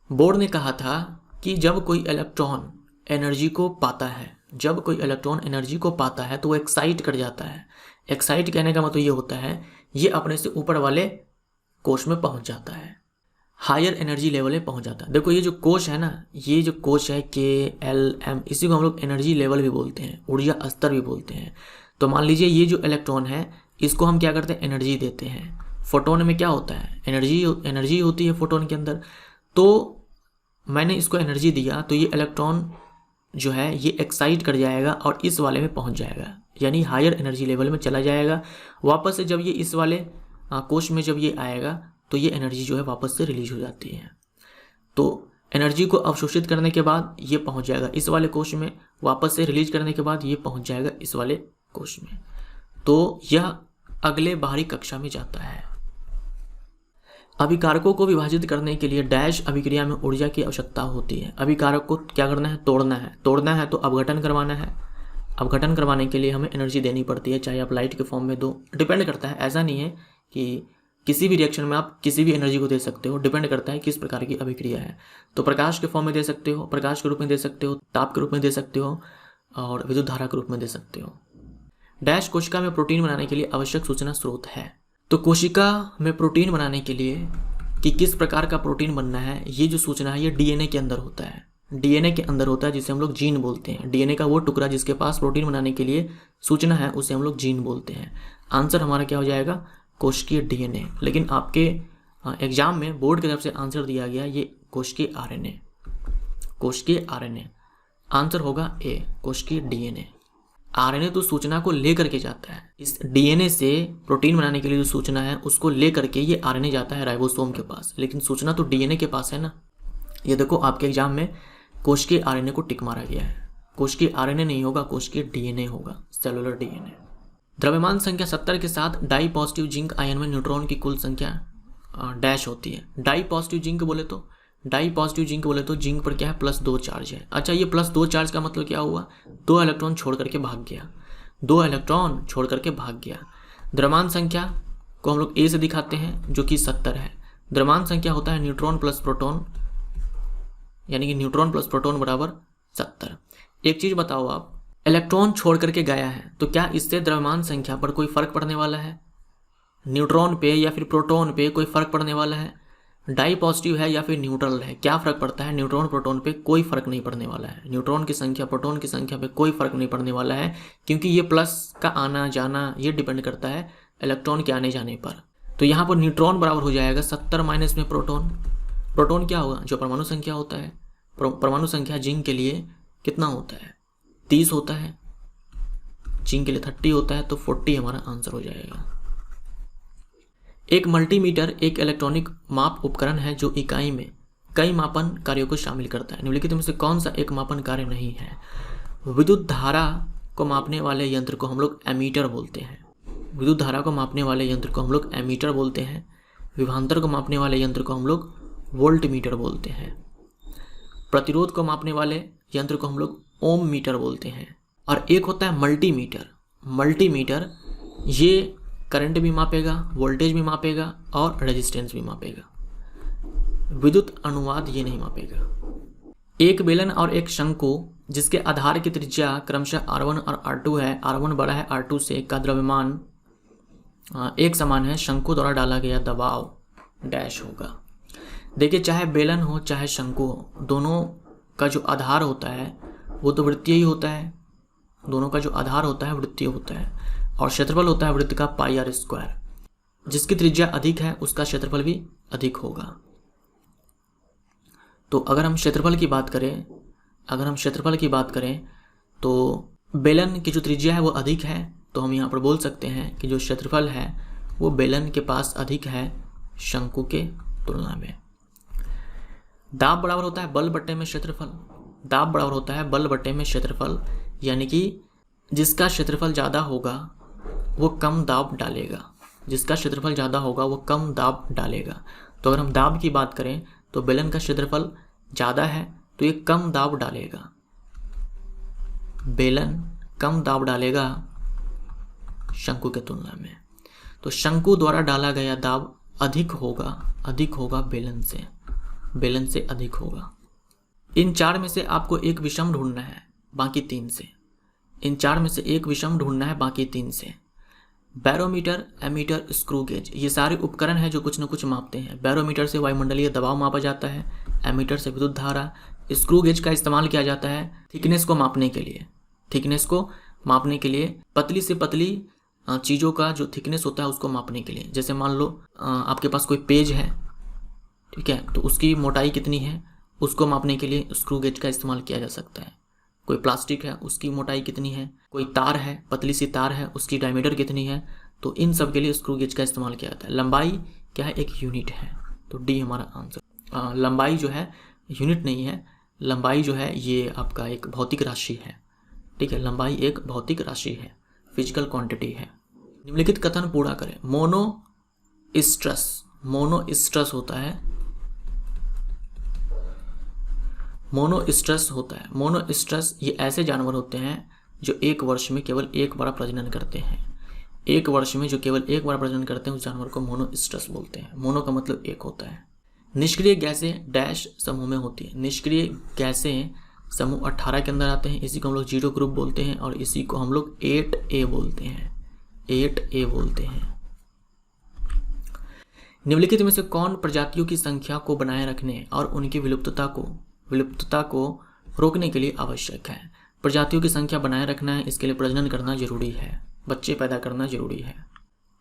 बोर ने कहा था कि जब कोई इलेक्ट्रॉन एनर्जी को पाता है तो वो एक्साइट कर जाता है। एक्साइट कहने का मतलब ये होता है ये अपने से ऊपर वाले कोश में पहुंच जाता है। हायर एनर्जी लेवल में पहुंच जाता है। देखो ये जो कोश है ना, ये जो कोश है KLM, इसी को हम लोग एनर्जी लेवल भी बोलते हैं, ऊर्जा स्तर भी बोलते हैं। तो मान लीजिए ये जो इलेक्ट्रॉन है इसको हम क्या करते हैं, एनर्जी देते हैं। फोटोन में क्या होता है, एनर्जी होती है फोटोन के अंदर। तो मैंने इसको एनर्जी दिया तो ये इलेक्ट्रॉन जो है ये एक्साइट कर जाएगा और इस वाले में पहुंच जाएगा, यानी हायर एनर्जी लेवल में चला जाएगा। वापस से जब ये इस वाले कोश में जब ये आएगा तो ये एनर्जी जो है वापस से रिलीज हो जाती है। तो एनर्जी को अवशोषित करने के बाद ये पहुंच जाएगा इस वाले कोश में, वापस से रिलीज करने के बाद ये पहुंच जाएगा इस वाले कोश में। तो यह अगले बाहरी कक्षा में जाता है। अभिकारकों को विभाजित करने के लिए डैश अभिक्रिया में ऊर्जा की आवश्यकता होती है। अभिकारक को क्या करना है, तोड़ना है तो अपघटन करवाना है। अपघटन करवाने के लिए हमें एनर्जी देनी पड़ती है, चाहे आप लाइट के फॉर्म में दो, डिपेंड करता है। ऐसा नहीं है कि किसी भी रिएक्शन में आप किसी भी एनर्जी को दे सकते हो, डिपेंड करता है किस प्रकार की अभिक्रिया है। तो प्रकाश के फॉर्म में दे सकते हो, प्रकाश के रूप में दे सकते हो, ताप के रूप में दे सकते हो और विद्युत धारा के रूप में दे सकते हो। डैश कोशिका में प्रोटीन बनाने के लिए आवश्यक सूचना स्रोत है। तो कोशिका में प्रोटीन बनाने के लिए कि किस प्रकार का प्रोटीन बनना है, ये जो सूचना है ये डीएनए के अंदर होता है। डीएनए के अंदर होता है जिसे हम लोग जीन बोलते हैं। डीएनए का वो टुकड़ा जिसके पास प्रोटीन बनाने के लिए सूचना है उसे हम लोग जीन बोलते हैं। आंसर हमारा क्या हो जाएगा, कोशिकीय डीएनए। लेकिन आपके एग्जाम में बोर्ड की तरफ से आंसर दिया गया ये कोशिकीय आरएनए, कोशिकीय आरएनए। आंसर होगा ए, कोशिकीय डीएनए। आरएनए तो सूचना को लेकर के जाता है, इस डीएनए से प्रोटीन बनाने के लिए जो सूचना है उसको लेकर के ये आरएनए जाता है राइबोसोम के पास, लेकिन सूचना तो डीएनए के पास है ना। ये देखो आपके एग्जाम में कोशिकीय आरएनए को टिक मारा गया है। कोशिकीय आरएनए नहीं होगा, कोशिकीय डीएनए होगा, सेलुलर डीएनए। द्रव्यमान संख्या 70 के साथ डाई पॉजिटिव जिंक आयन में न्यूट्रॉन की कुल संख्या डैश होती है। डाई पॉजिटिव जिंक बोले तो जिंक पर क्या है, +2 चार्ज है। अच्छा, ये +2 चार्ज का मतलब क्या हुआ, 2 इलेक्ट्रॉन छोड़ करके भाग गया। द्रव्यमान संख्या को हम लोग ए से दिखाते हैं जो कि 70 है। द्रव्यमान संख्या होता है न्यूट्रॉन प्लस प्रोटॉन, यानी कि न्यूट्रॉन प्लस प्रोटॉन बराबर 70। एक चीज बताओ आप, इलेक्ट्रॉन छोड़ करके गया है तो क्या इससे द्रव्यमान संख्या पर कोई फर्क पड़ने वाला है, न्यूट्रॉन पे या फिर प्रोटॉन पे कोई फर्क पड़ने वाला है? डाई पॉजिटिव है या फिर न्यूट्रल है, क्या फर्क पड़ता है? न्यूट्रॉन प्रोटॉन पे कोई फर्क नहीं पड़ने वाला है। न्यूट्रॉन की संख्या प्रोटॉन की संख्या पे कोई फर्क नहीं पड़ने वाला है, क्योंकि ये प्लस का आना जाना ये डिपेंड करता है इलेक्ट्रॉन के आने जाने पर। तो यहाँ पर न्यूट्रॉन बराबर हो जाएगा 70 माइनस में प्रोटॉन। प्रोटॉन क्या होगा, जो परमाणु संख्या होता है, परमाणु संख्या जिंक के लिए कितना होता है, 30 होता है, जिंक के लिए 30 होता है, तो 40 हमारा आंसर हो जाएगा। एक मल्टीमीटर एक इलेक्ट्रॉनिक माप उपकरण है जो इकाई में कई मापन कार्यों को शामिल करता है। निम्नलिखित में से कौन सा एक मापन कार्य नहीं है? विद्युत धारा को मापने वाले यंत्र को हम लोग एमीटर बोलते हैं। विद्युत धारा को मापने वाले यंत्र को हम लोग एमीटर बोलते हैं। विभवांतर को मापने वाले यंत्र को हम लोग वोल्टमीटर बोलते हैं। प्रतिरोध को मापने वाले यंत्र को हम लोग ओम मीटर बोलते हैं। और एक होता है मल्टीमीटर। मल्टीमीटर ये करंट भी मापेगा, वोल्टेज भी मापेगा और रेजिस्टेंस भी मापेगा। विद्युत अनुवाद ये नहीं मापेगा। एक बेलन और एक शंकु जिसके आधार की त्रिज्या क्रमशः R1 और R2 है, R1 बड़ा है R2 से, का द्रव्यमान एक समान है, शंकु द्वारा डाला गया दबाव डैश होगा। देखिए, चाहे बेलन हो चाहे शंकु हो, दोनों का जो आधार होता है वो तो वृत्तीय ही होता है। दोनों का जो आधार होता है वृत्तीय होता है और क्षेत्रफल होता है वृत्त का πr²। जिसकी त्रिज्या अधिक है उसका क्षेत्रफल भी अधिक होगा। तो अगर हम क्षेत्रफल की बात करें तो बेलन की जो त्रिज्या है वो अधिक है, तो हम यहाँ पर बोल सकते हैं कि जो क्षेत्रफल है वो बेलन के पास अधिक है शंकु के तुलना में। दाब बराबर होता है बल बट्टे में क्षेत्रफल। दाब बराबर होता है बल बट्टे में क्षेत्रफल, यानी कि जिसका क्षेत्रफल ज़्यादा होगा वो कम दाब डालेगा। जिसका क्षेत्रफल ज़्यादा होगा वो कम दाब डालेगा। तो अगर हम दाब की बात करें तो बेलन का क्षेत्रफल ज़्यादा है तो ये कम दाब डालेगा। बेलन कम दाब डालेगा शंकु के तुलना में। तो शंकु द्वारा डाला गया दाब अधिक होगा बेलन से अधिक होगा। इन चार में से आपको एक विषम ढूंढना है बाकी तीन से। बैरोमीटर, एमीटर, स्क्रू गेज, ये सारे उपकरण हैं जो कुछ न कुछ मापते हैं। बैरोमीटर से वायुमंडलीय दबाव मापा जाता है, एमीटर से विद्युत धारा, स्क्रू गेज का इस्तेमाल किया जाता है थिकनेस को मापने के लिए। थिकनेस को मापने के लिए पतली से पतली चीज़ों का जो थिकनेस होता है उसको मापने के लिए। जैसे मान लो आपके पास कोई पेज है, ठीक है, तो उसकी मोटाई कितनी है उसको मापने के लिए स्क्रू गेज का इस्तेमाल किया जा सकता है। कोई प्लास्टिक है उसकी मोटाई कितनी है, कोई तार है, पतली सी तार है, उसकी डायमीटर कितनी है, तो इन सब के लिए स्क्रू गेज का इस्तेमाल किया जाता है। लंबाई क्या है, एक यूनिट है, तो डी हमारा आंसर। लंबाई जो है यूनिट नहीं है, लंबाई जो है ये आपका एक भौतिक राशि है, ठीक है, लंबाई एक भौतिक राशि है, फिजिकल क्वांटिटी है। निम्नलिखित कथन पूरा करें। मोनोस्ट्रस, मोनोस्ट्रस होता है, मोनोस्ट्रस होता है। मोनोस्ट्रस ये ऐसे जानवर होते हैं जो एक वर्ष में केवल एक बार प्रजनन करते हैं। एक वर्ष में जो केवल एक बार प्रजनन करते हैं उस जानवर को मोनोस्ट्रस बोलते हैं। मोनो का मतलब एक होता है। निष्क्रिय गैसें डैश समूह में होती है। निष्क्रिय गैसें समूह 18 के अंदर आते हैं। इसी को हम लोग 0 ग्रुप बोलते हैं और इसी को हम लोग 8A बोलते हैं, 8A बोलते हैं। निम्नलिखित में से कौन प्रजातियों की संख्या को बनाए रखने और उनकी विलुप्तता को रोकने के लिए आवश्यक है? प्रजातियों की संख्या बनाए रखना है, इसके लिए प्रजनन करना जरूरी है, बच्चे पैदा करना जरूरी है।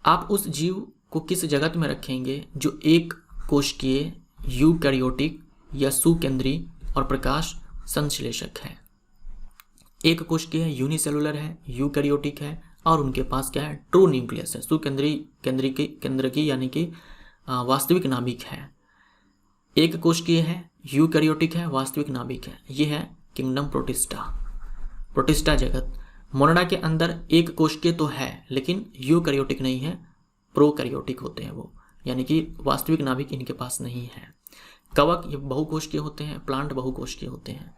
आप उस जीव को किस जगत में रखेंगे जो एक कोशिकीय, यूकैरियोटिक या सुकेंद्रीय और प्रकाश संश्लेषक है? एक कोशिकीय यूनिसेलुलर है, यूकैरियोटिक है और उनके पास क्या है, ट्रू न्यूक्लियस है। केंद्रकी यानी कि वास्तविक नाभिक है। एक कोशिकीय है, यूकैरियोटिक है, वास्तविक नाभिक है। यह है किंगडम प्रोटिस्टा, प्रोटिस्टा जगत। मोनाडा के अंदर एक कोशिकीय तो है लेकिन यूकैरियोटिक नहीं है, प्रोकैरियोटिक होते हैं वो, यानी कि वास्तविक नाभिक इनके पास नहीं है। कवक ये बहुकोशिकीय होते हैं, प्लांट बहुकोशिकीय होते हैं।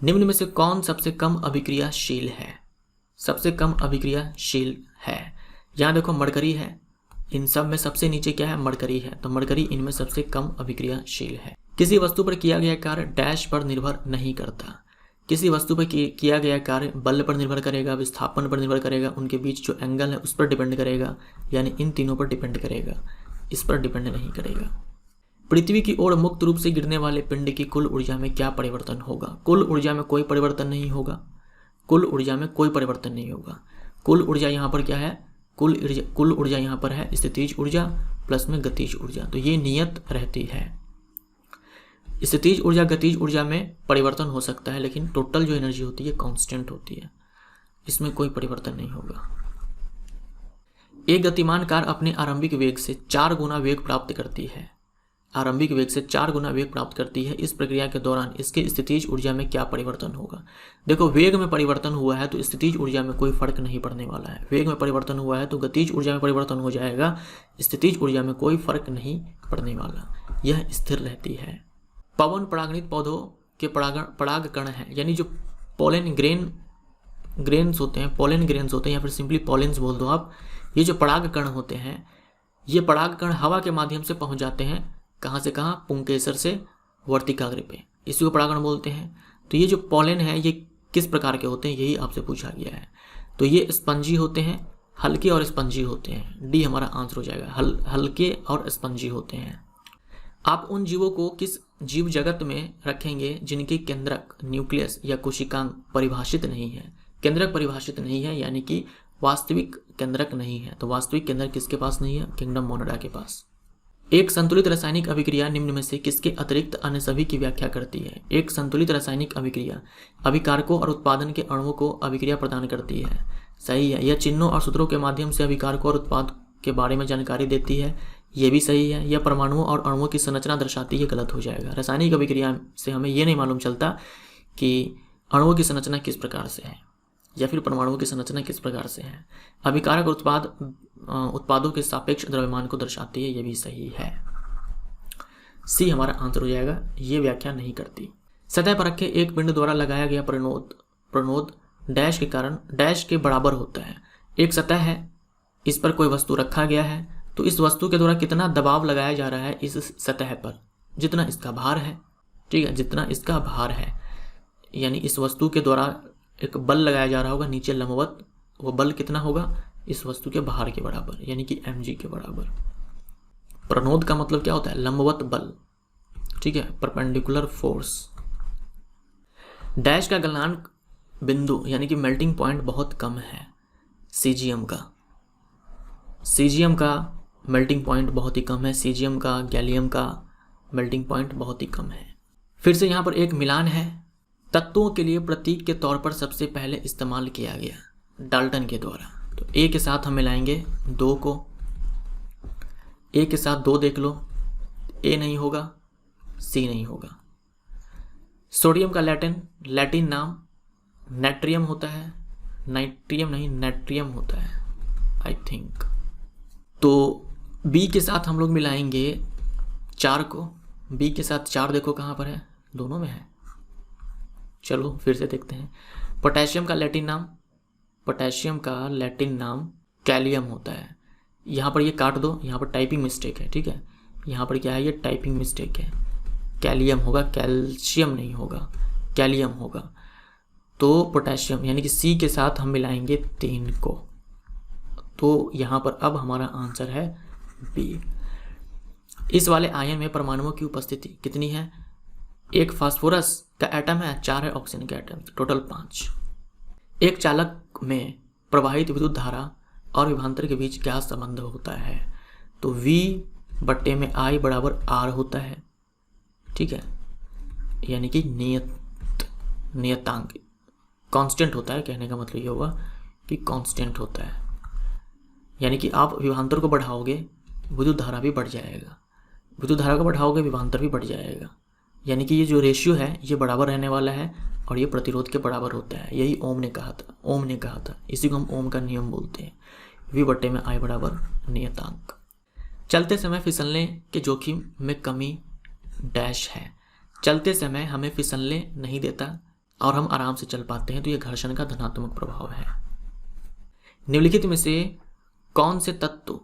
निम्न में से कौन सबसे कम अभिक्रियाशील है? सबसे कम अभिक्रियाशील है, यहाँ देखो मरकरी है, इन सब में सबसे नीचे क्या है, मरकरी है, तो मरकरी इनमें सबसे कम अभिक्रियाशील है। किसी वस्तु पर किया गया कार्य डैश पर निर्भर नहीं करता। किसी वस्तु पर किया गया कार्य बल पर निर्भर करेगा, विस्थापन पर निर्भर करेगा, उनके बीच जो एंगल है उस पर डिपेंड करेगा, यानी इन तीनों पर डिपेंड करेगा, इस पर डिपेंड नहीं करेगा। पृथ्वी की ओर मुक्त रूप से गिरने वाले पिंड की कुल ऊर्जा में क्या परिवर्तन होगा? कुल ऊर्जा में कोई परिवर्तन नहीं होगा, कुल ऊर्जा में कोई परिवर्तन नहीं होगा। कुल ऊर्जा यहाँ पर क्या है, कुल ऊर्जा यहाँ पर है स्थितिज ऊर्जा प्लस में गतिज ऊर्जा, तो ये नियत रहती है। स्थितिज ऊर्जा गतिज ऊर्जा में परिवर्तन हो सकता है लेकिन टोटल जो एनर्जी होती है कांस्टेंट होती है, इसमें कोई परिवर्तन नहीं होगा। एक गतिमान कार अपने आरंभिक वेग से 4 गुना वेग प्राप्त करती है। आरंभिक वेग से 4 गुना वेग प्राप्त करती है। इस प्रक्रिया के दौरान इसके स्थितिज ऊर्जा में क्या परिवर्तन होगा? देखो वेग में परिवर्तन हुआ है तो स्थितिज ऊर्जा में कोई फर्क नहीं पड़ने वाला है। वेग में परिवर्तन हुआ है तो गतिज ऊर्जा में परिवर्तन हो जाएगा, स्थितिज ऊर्जा में कोई फर्क नहीं पड़ने वाला, यह स्थिर रहती है। पवन परागणित पौधों के परागकण है, यानी जो पोलन ग्रेन्स होते हैं, पोलन ग्रेन्स होते हैं या फिर सिंपली पोलेंस बोल दो आप। ये जो परागकण होते हैं, ये परागकण हवा के माध्यम से पहुंच जाते हैं, कहाँ से कहाँ, पुंकेसर से वर्तिकाग्र पे, इसी को परागण बोलते हैं। तो ये जो पोलन है ये किस प्रकार के होते हैं, यही आपसे पूछा गया है। तो ये स्पंजी होते हैं, हल्के और स्पंजी होते हैं, डी हमारा आंसर हो जाएगा, हल्के और स्पंजी होते हैं। आप उन जीवों को किस जीव जगत में रखेंगे जिनकी केंद्रक, न्यूक्लियस या कोशिकांग परिभाषित नहीं है? केंद्रक परिभाषित नहीं है यानी कि वास्तविक केंद्रक नहीं है, तो वास्तविक केंद्रक किसके पास नहीं है? किंगडम मोनाडा के पास। एक संतुलित रासायनिक अभिक्रिया निम्न में से किसके अतिरिक्त अन्य सभी की व्याख्या करती है? एक संतुलित रासायनिक अभिक्रिया अभिकारकों और उत्पादन के अणुओं को अभिक्रिया प्रदान करती है, सही है। यह चिन्हों और सूत्रों के माध्यम से अभिकारकों और उत्पाद के बारे में जानकारी देती है, ये भी सही है। यह परमाणुओं और अणुओं की संरचना दर्शाती है, गलत हो जाएगा। रासायनिक अभिक्रिया से हमें ये नहीं मालूम चलता कि अणुओं की संरचना किस प्रकार से है या फिर परमाणुओं की संरचना किस प्रकार से है। अभिकारक उत्पादों के सापेक्ष द्रव्यमान को दर्शाती है, ये भी सही है। सी हमारा आंसर हो जाएगा, ये व्याख्या नहीं करती। सतह पर रखे एक पिंड द्वारा लगाया गया प्रणोद डैश के कारण डैश के बराबर होता है। एक सतह है, इस पर कोई वस्तु रखा गया है, तो इस वस्तु के द्वारा कितना दबाव लगाया जा रहा है इस सतह पर? जितना इसका भार है, ठीक है, जितना इसका भार है, यानी इस वस्तु के द्वारा एक बल लगाया जा रहा होगा नीचे लंबवत, वो बल कितना होगा? इस वस्तु के भार के बराबर, यानी कि mg के बराबर। प्रणोद का मतलब क्या होता है? लंबवत बल, ठीक है, परपेंडिकुलर फोर्स। डैश का गलनांक बिंदु यानी कि मेल्टिंग पॉइंट बहुत कम है, सीजीएम का मेल्टिंग पॉइंट बहुत ही कम है, सीजीएम का, गैलियम का मेल्टिंग पॉइंट बहुत ही कम है। फिर से यहाँ पर एक मिलान है। तत्वों के लिए प्रतीक के तौर पर सबसे पहले इस्तेमाल किया गया डाल्टन के द्वारा। तो ए के साथ हम मिलाएंगे 2 को, ए के साथ 2 देख लो, ए नहीं होगा, सी नहीं होगा। सोडियम का लैटिन नाम नेट्रियम होता है, नाइट्रियम नहीं नेट्रियम होता है आई थिंक। तो बी के साथ हम लोग मिलाएंगे 4 को, बी के साथ 4 देखो कहाँ पर है, दोनों में है। चलो फिर से देखते हैं। पोटेशियम का लैटिन नाम कैलियम होता है। यहाँ पर ये काट दो, यहाँ पर टाइपिंग मिस्टेक है, ठीक है, यहाँ पर क्या है, ये टाइपिंग मिस्टेक है, कैलियम होगा, कैल्शियम नहीं होगा, कैलियम होगा। तो पोटेशियम यानी कि सी के साथ हम मिलाएंगे 3 को। तो यहाँ पर अब हमारा आंसर है बी। इस वाले आयन में परमाणुओं की उपस्थिति कितनी है? 1 फास्फोरस का एटम है, 4 है ऑक्सीजन का एटम, टोटल 5। एक चालक में प्रवाहित विद्युत धारा और विभवांतर के बीच क्या संबंध होता है? तो V/I बराबर R होता है, ठीक है, यानी कि नियतांक कांस्टेंट होता है। कहने का मतलब ये होगा कि कांस्टेंट होता है, यानी कि आप विभवांतर को बढ़ाओगे विद्युत धारा भी बढ़ जाएगा, विद्युत धारा को बढ़ाओगे विभवांतर भी बढ़ जाएगा, यानी कि ये जो रेशियो है ये बराबर रहने वाला है और ये प्रतिरोध के बराबर होता है। यही ओम ने कहा था, इसी को हम ओम का नियम बोलते हैं। V/I बराबर नियतांक। चलते समय फिसलने के जोखिम में कमी डैश है। चलते समय हमें फिसलने नहीं देता और हम आराम से चल पाते हैं, तो ये घर्षण का धनात्मक प्रभाव है। निम्नलिखित में से कौन से तत्व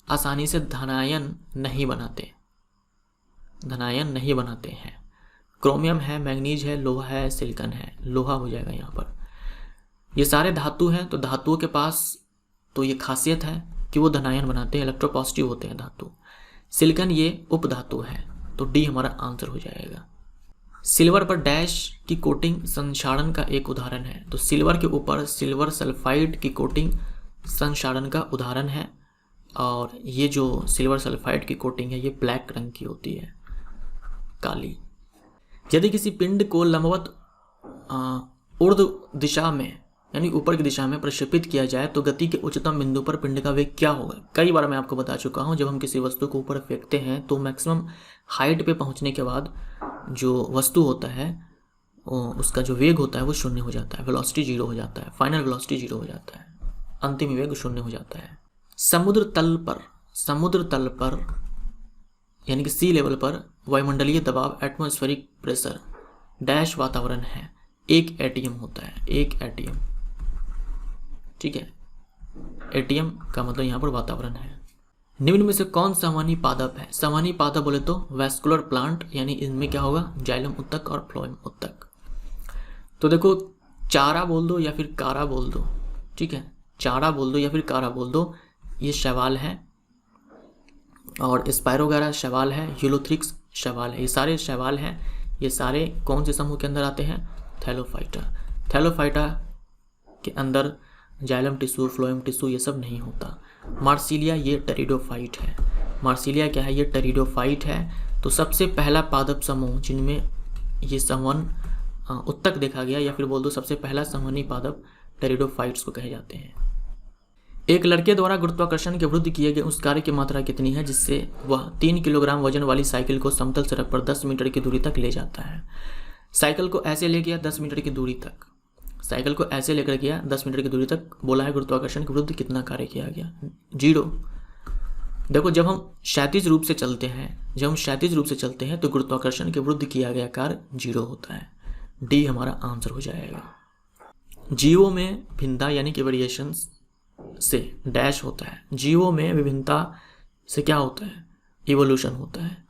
आसानी से धनायन नहीं बनाते हैं? क्रोमियम है, मैग्नीज है, लोहा है, सिलिकॉन है। लोहा हो जाएगा यहाँ पर। ये सारे धातु हैं, तो धातुओं के पास तो ये खासियत है कि वो धनायन बनाते हैं, इलेक्ट्रोपॉजिटिव होते हैं धातु। सिलिकॉन ये उपधातु है, तो डी हमारा आंसर हो जाएगा। सिल्वर पर डैश की कोटिंग संक्षारण का एक उदाहरण है। तो सिल्वर के ऊपर सिल्वर सल्फाइड की कोटिंग संक्षारण का उदाहरण है, और ये जो सिल्वर सल्फाइड की कोटिंग है ये ब्लैक रंग की होती है, काली। यदि किसी पिंड को लंबवत ऊर्ध्व दिशा में यानी ऊपर की दिशा में प्रक्षेपित किया जाए तो गति के उच्चतम बिंदु पर पिंड का वेग क्या होगा? कई बार मैं आपको बता चुका हूँ, जब हम किसी वस्तु को ऊपर फेंकते हैं तो मैक्सिमम हाइट पे पहुँचने के बाद जो वस्तु होता है उसका जो वेग होता है वो 0 हो जाता है, वेलोसिटी 0 हो जाता है, फाइनल वेलोसिटी 0 हो जाता है, अंतिम वेग 0 हो जाता है। समुद्र तल पर यानी कि सी लेवल पर वायुमंडलीय दबाव एटमॉस्फेरिक प्रेशर डैश वातावरण है, 1 एटीएम होता है, 1 एटीएम, ठीक है। एटीएम का मतलब यहाँ पर वातावरण है। निम्न में से कौन संवहनी पादप है? संवहनी पादप बोले तो वैस्कुलर प्लांट, यानी इनमें क्या होगा, जाइलम उत्तक और फ्लोएम उत्तक। तो देखो चारा बोल दो या फिर कारा बोल दो, ठीक है, चारा बोल दो या फिर कारा बोल दो, ये शैवाल है, और स्पायरोगारा शैवाल है, यूलोथ्रिक्स शैवाल है, ये सारे शैवाल हैं। ये सारे कौन से समूह के अंदर आते हैं? थैलोफाइटा के अंदर जाइलम टिश्यू, फ्लोएम टिश्यू ये सब नहीं होता। मार्सिलिया ये टेरिडोफाइट है। मार्सिलिया क्या है? ये टेरिडोफाइट है। तो सबसे पहला पादप समूह जिनमें ये संवहन उत्तक देखा गया, या फिर बोल दो सबसे पहला संवहनी पादप टेरिडोफाइट्स को कहे जाते हैं। एक लड़के द्वारा गुरुत्वाकर्षण के विरुद्ध किए गए उस कार्य की मात्रा कितनी है जिससे वह 3 किलोग्राम वजन वाली साइकिल को समतल सड़क पर 10 मीटर की दूरी तक ले जाता है? साइकिल को ऐसे ले गया 10 मीटर की दूरी तक, साइकिल को ऐसे लेकर गया 10 मीटर की दूरी तक, बोला है गुरुत्वाकर्षण के विरुद्ध कितना कार्य किया गया? 0। देखो जब हम क्षैतिज रूप से चलते हैं तो गुरुत्वाकर्षण के विरुद्ध किया गया कार्य 0 होता है। डी हमारा आंसर हो जाएगा। जीवों में भिन्नता यानी कि वेरिएशंस से डैश होता है। जीवों में विभिन्नता से क्या होता है? इवोल्यूशन होता है।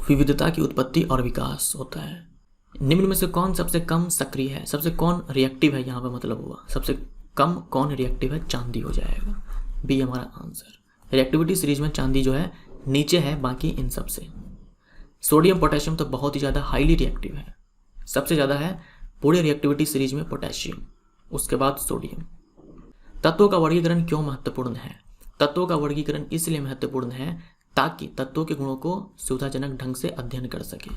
विविधता की उत्पत्ति और विकास होता है। निम्न में से कौन सबसे कम सक्रिय है? सबसे कौन रिएक्टिव है यहाँ पे मतलब हुआ, सबसे कम कौन रिएक्टिव है? चांदी हो जाएगा, बी हमारा आंसर। रिएक्टिविटी सीरीज में चांदी जो है नीचे है बाकी इन सब से। सोडियम पोटेशियम तो बहुत ही ज़्यादा हाईली रिएक्टिव है, सबसे ज़्यादा है पूरे रिएक्टिविटी सीरीज में पोटेशियम, उसके बाद सोडियम। तत्वों का वर्गीकरण क्यों महत्वपूर्ण है? तत्वों का वर्गीकरण इसलिए महत्वपूर्ण है ताकि तत्वों के गुणों को सुविधाजनक ढंग से अध्ययन कर सके,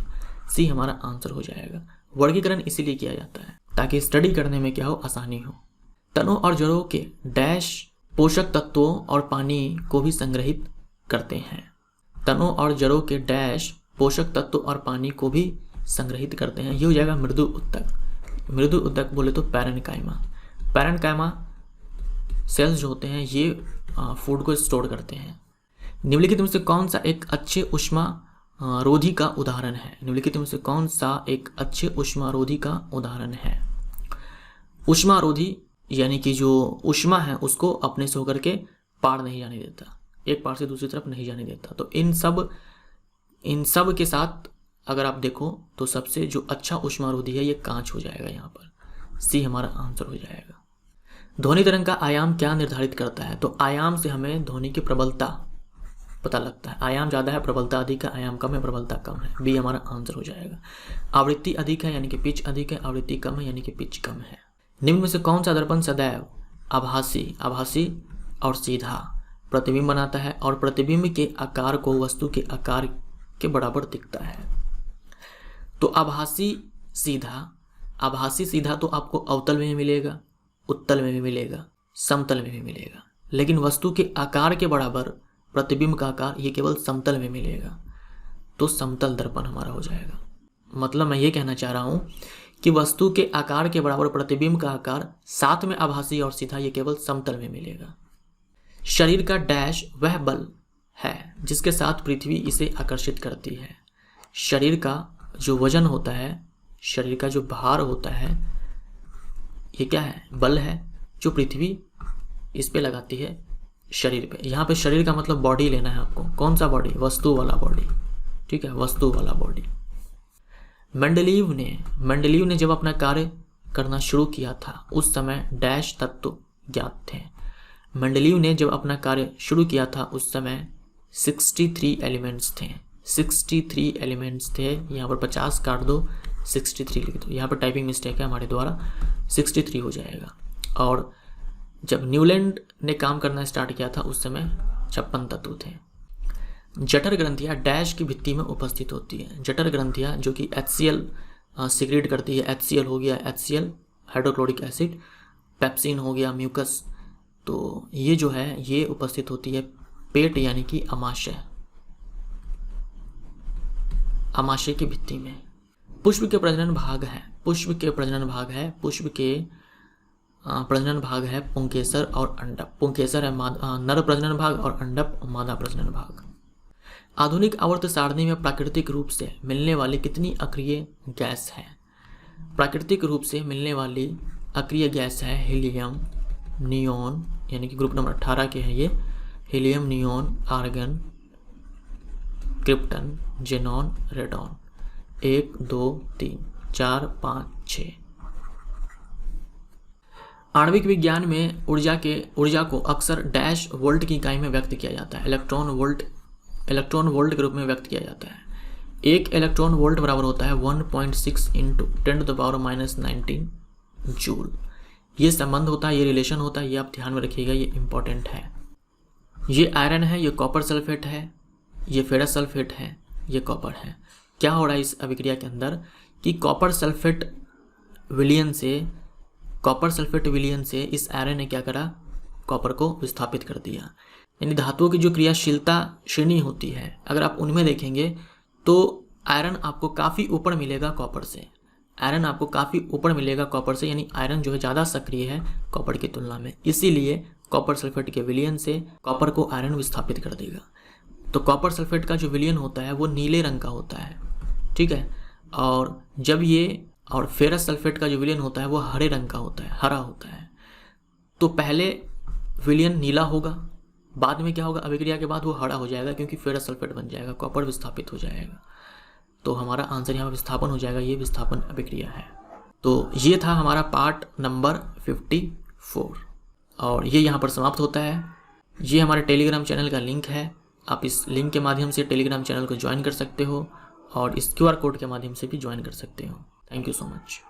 सी हमारा आंसर हो जाएगा। वर्गीकरण इसीलिए किया जाता है ताकि स्टडी करने में क्या हो, आसानी हो। तनों और जड़ों के डैश पोषक तत्वों और पानी को भी संग्रहित करते हैं। तनों और जड़ों के डैश पोषक तत्व और पानी को भी संग्रहित करते हैं, ये हो जाएगा मृदु उत्तक। मृदु उत्तक बोले तो पैरेन्काइमा। पैरेन्काइमा सेल्स जो होते हैं ये फूड को स्टोर करते हैं। निम्नलिखित में से कौन सा एक अच्छे ऊष्मा रोधी का उदाहरण है? निम्नलिखित में से कौन सा एक अच्छे ऊष्मा रोधी का उदाहरण है? ऊष्मा रोधी यानी कि जो ऊष्मा है उसको अपने से होकर के पार नहीं जाने देता, एक पार से दूसरी तरफ नहीं जाने देता। तो इन सब के साथ अगर आप देखो तो सबसे जो अच्छा ऊष्मारोधी है ये कांच हो जाएगा, यहाँ पर सी हमारा आंसर हो जाएगा। ध्वनि तरंग का आयाम क्या निर्धारित करता है? तो आयाम से हमें ध्वनि की प्रबलता पता लगता है। आयाम ज़्यादा है, प्रबलता अधिक है, आयाम कम है, प्रबलता कम है, बी हमारा आंसर हो जाएगा। आवृत्ति अधिक है यानी कि पिच अधिक है, आवृत्ति कम है यानी कि पिच कम है। निम्न में से कौन सा दर्पण सदैव आभासी और सीधा प्रतिबिंब बनाता है और प्रतिबिंब के आकार को वस्तु के आकार के बराबर दिखता है? तो आभासी सीधा तो आपको अवतल में भी मिलेगा, उत्तल में भी मिलेगा, समतल में भी मिलेगा, लेकिन वस्तु के आकार के बराबर प्रतिबिंब का आकार ये केवल समतल में मिलेगा, तो समतल दर्पण हमारा हो जाएगा। मतलब मैं ये कहना चाह रहा हूँ कि वस्तु के आकार के बराबर प्रतिबिंब का आकार साथ में आभासी और सीधा ये केवल समतल में मिलेगा। शरीर का डैश वह बल है जिसके साथ पृथ्वी इसे आकर्षित करती है। शरीर का जो वजन होता है, शरीर का जो भार होता है, ये क्या है? बल है जो पृथ्वी इस पे लगाती है शरीर पे। यहाँ पे शरीर का मतलब बॉडी लेना है आपको। कौन सा बॉडी? वस्तु वाला बॉडी, ठीक है, वस्तु वाला बॉडी। मेंडलीव ने जब अपना कार्य करना शुरू किया था उस समय डैश तत्व ज्ञात थे। मेंडलीव ने जब अपना कार्य शुरू किया था उस समय 63 एलिमेंट्स थे। 63 एलिमेंट्स थे। यहाँ पर 50 काट दो, 63 लिख दो। यहाँ पर टाइपिंग मिस्टेक है हमारे द्वारा, 63 हो जाएगा। और जब न्यूलैंड ने काम करना स्टार्ट किया था उस समय 56 तत्व थे। जठर ग्रंथियाँ डैश की भित्ति में उपस्थित होती है। जठर ग्रंथियाँ जो कि HCl सिक्रेट करती है। HCl हो गया HCl हाइड्रोक्लोरिक एसिड, पेप्सिन हो गया म्यूकस, तो ये जो है ये उपस्थित होती है पेट यानी कि अमाशय की भित्ति में। पुष्प के प्रजनन भाग है। पुष्प के प्रजनन भाग है पुंकेसर और अंडप। पुंकेसर है नर प्रजनन भाग और अंडप मादा प्रजनन भाग। आधुनिक आवर्त सारणी में प्राकृतिक रूप से मिलने वाली कितनी अक्रिय गैस है? प्राकृतिक रूप से मिलने वाली अक्रिय गैस है हीलियम, नियोन, यानी कि ग्रुप नंबर 18 के हैं ये। Helium, neon, argon, krypton, xenon, radon. 1 2 3 4 5 6। आणविक विज्ञान में ऊर्जा को अक्सर डैश वोल्ट की इकाई में व्यक्त किया जाता है। इलेक्ट्रॉन वोल्ट के रूप में व्यक्त किया जाता है। 1 इलेक्ट्रॉन वोल्ट बराबर होता है 1.6 × 10⁻19 जूल। ये संबंध होता है, ये रिलेशन होता है, ये आप ध्यान में रखिएगा, ये इंपॉर्टेंट है। ये आयरन है, ये कॉपर सल्फेट है, ये फेरस सल्फेट है, ये कॉपर है। क्या हो रहा है इस अभिक्रिया के अंदर कि कॉपर सल्फेट विलयन से इस आयरन ने क्या करा? कॉपर को विस्थापित कर दिया। यानी धातुओं की जो क्रियाशीलता श्रेणी होती है, अगर आप उनमें देखेंगे तो आयरन आपको काफ़ी ऊपर मिलेगा कॉपर से। यानी आयरन जो है ज़्यादा सक्रिय है कॉपर की तुलना में, इसीलिए कॉपर सल्फेट के विलयन से कॉपर को आयरन विस्थापित कर देगा। तो कॉपर सल्फेट का जो विलयन होता है वो नीले रंग का होता है, ठीक है। और फेरस सल्फेट का जो विलयन होता है वो हरे रंग का होता है, हरा होता है। तो पहले विलयन नीला होगा, बाद में क्या होगा? अभिक्रिया के बाद वो हरा हो जाएगा क्योंकि फेरस सल्फेट बन जाएगा, कॉपर विस्थापित हो जाएगा। तो हमारा आंसर यहाँ पर विस्थापन हो जाएगा, ये विस्थापन अभिक्रिया है। तो ये था हमारा पार्ट नंबर 54। और ये यहाँ पर समाप्त होता है। ये हमारे टेलीग्राम चैनल का लिंक है, आप इस लिंक के माध्यम से टेलीग्राम चैनल को ज्वाइन कर सकते हो और इस QR कोड के माध्यम से भी ज्वाइन कर सकते हो। Thank you so much.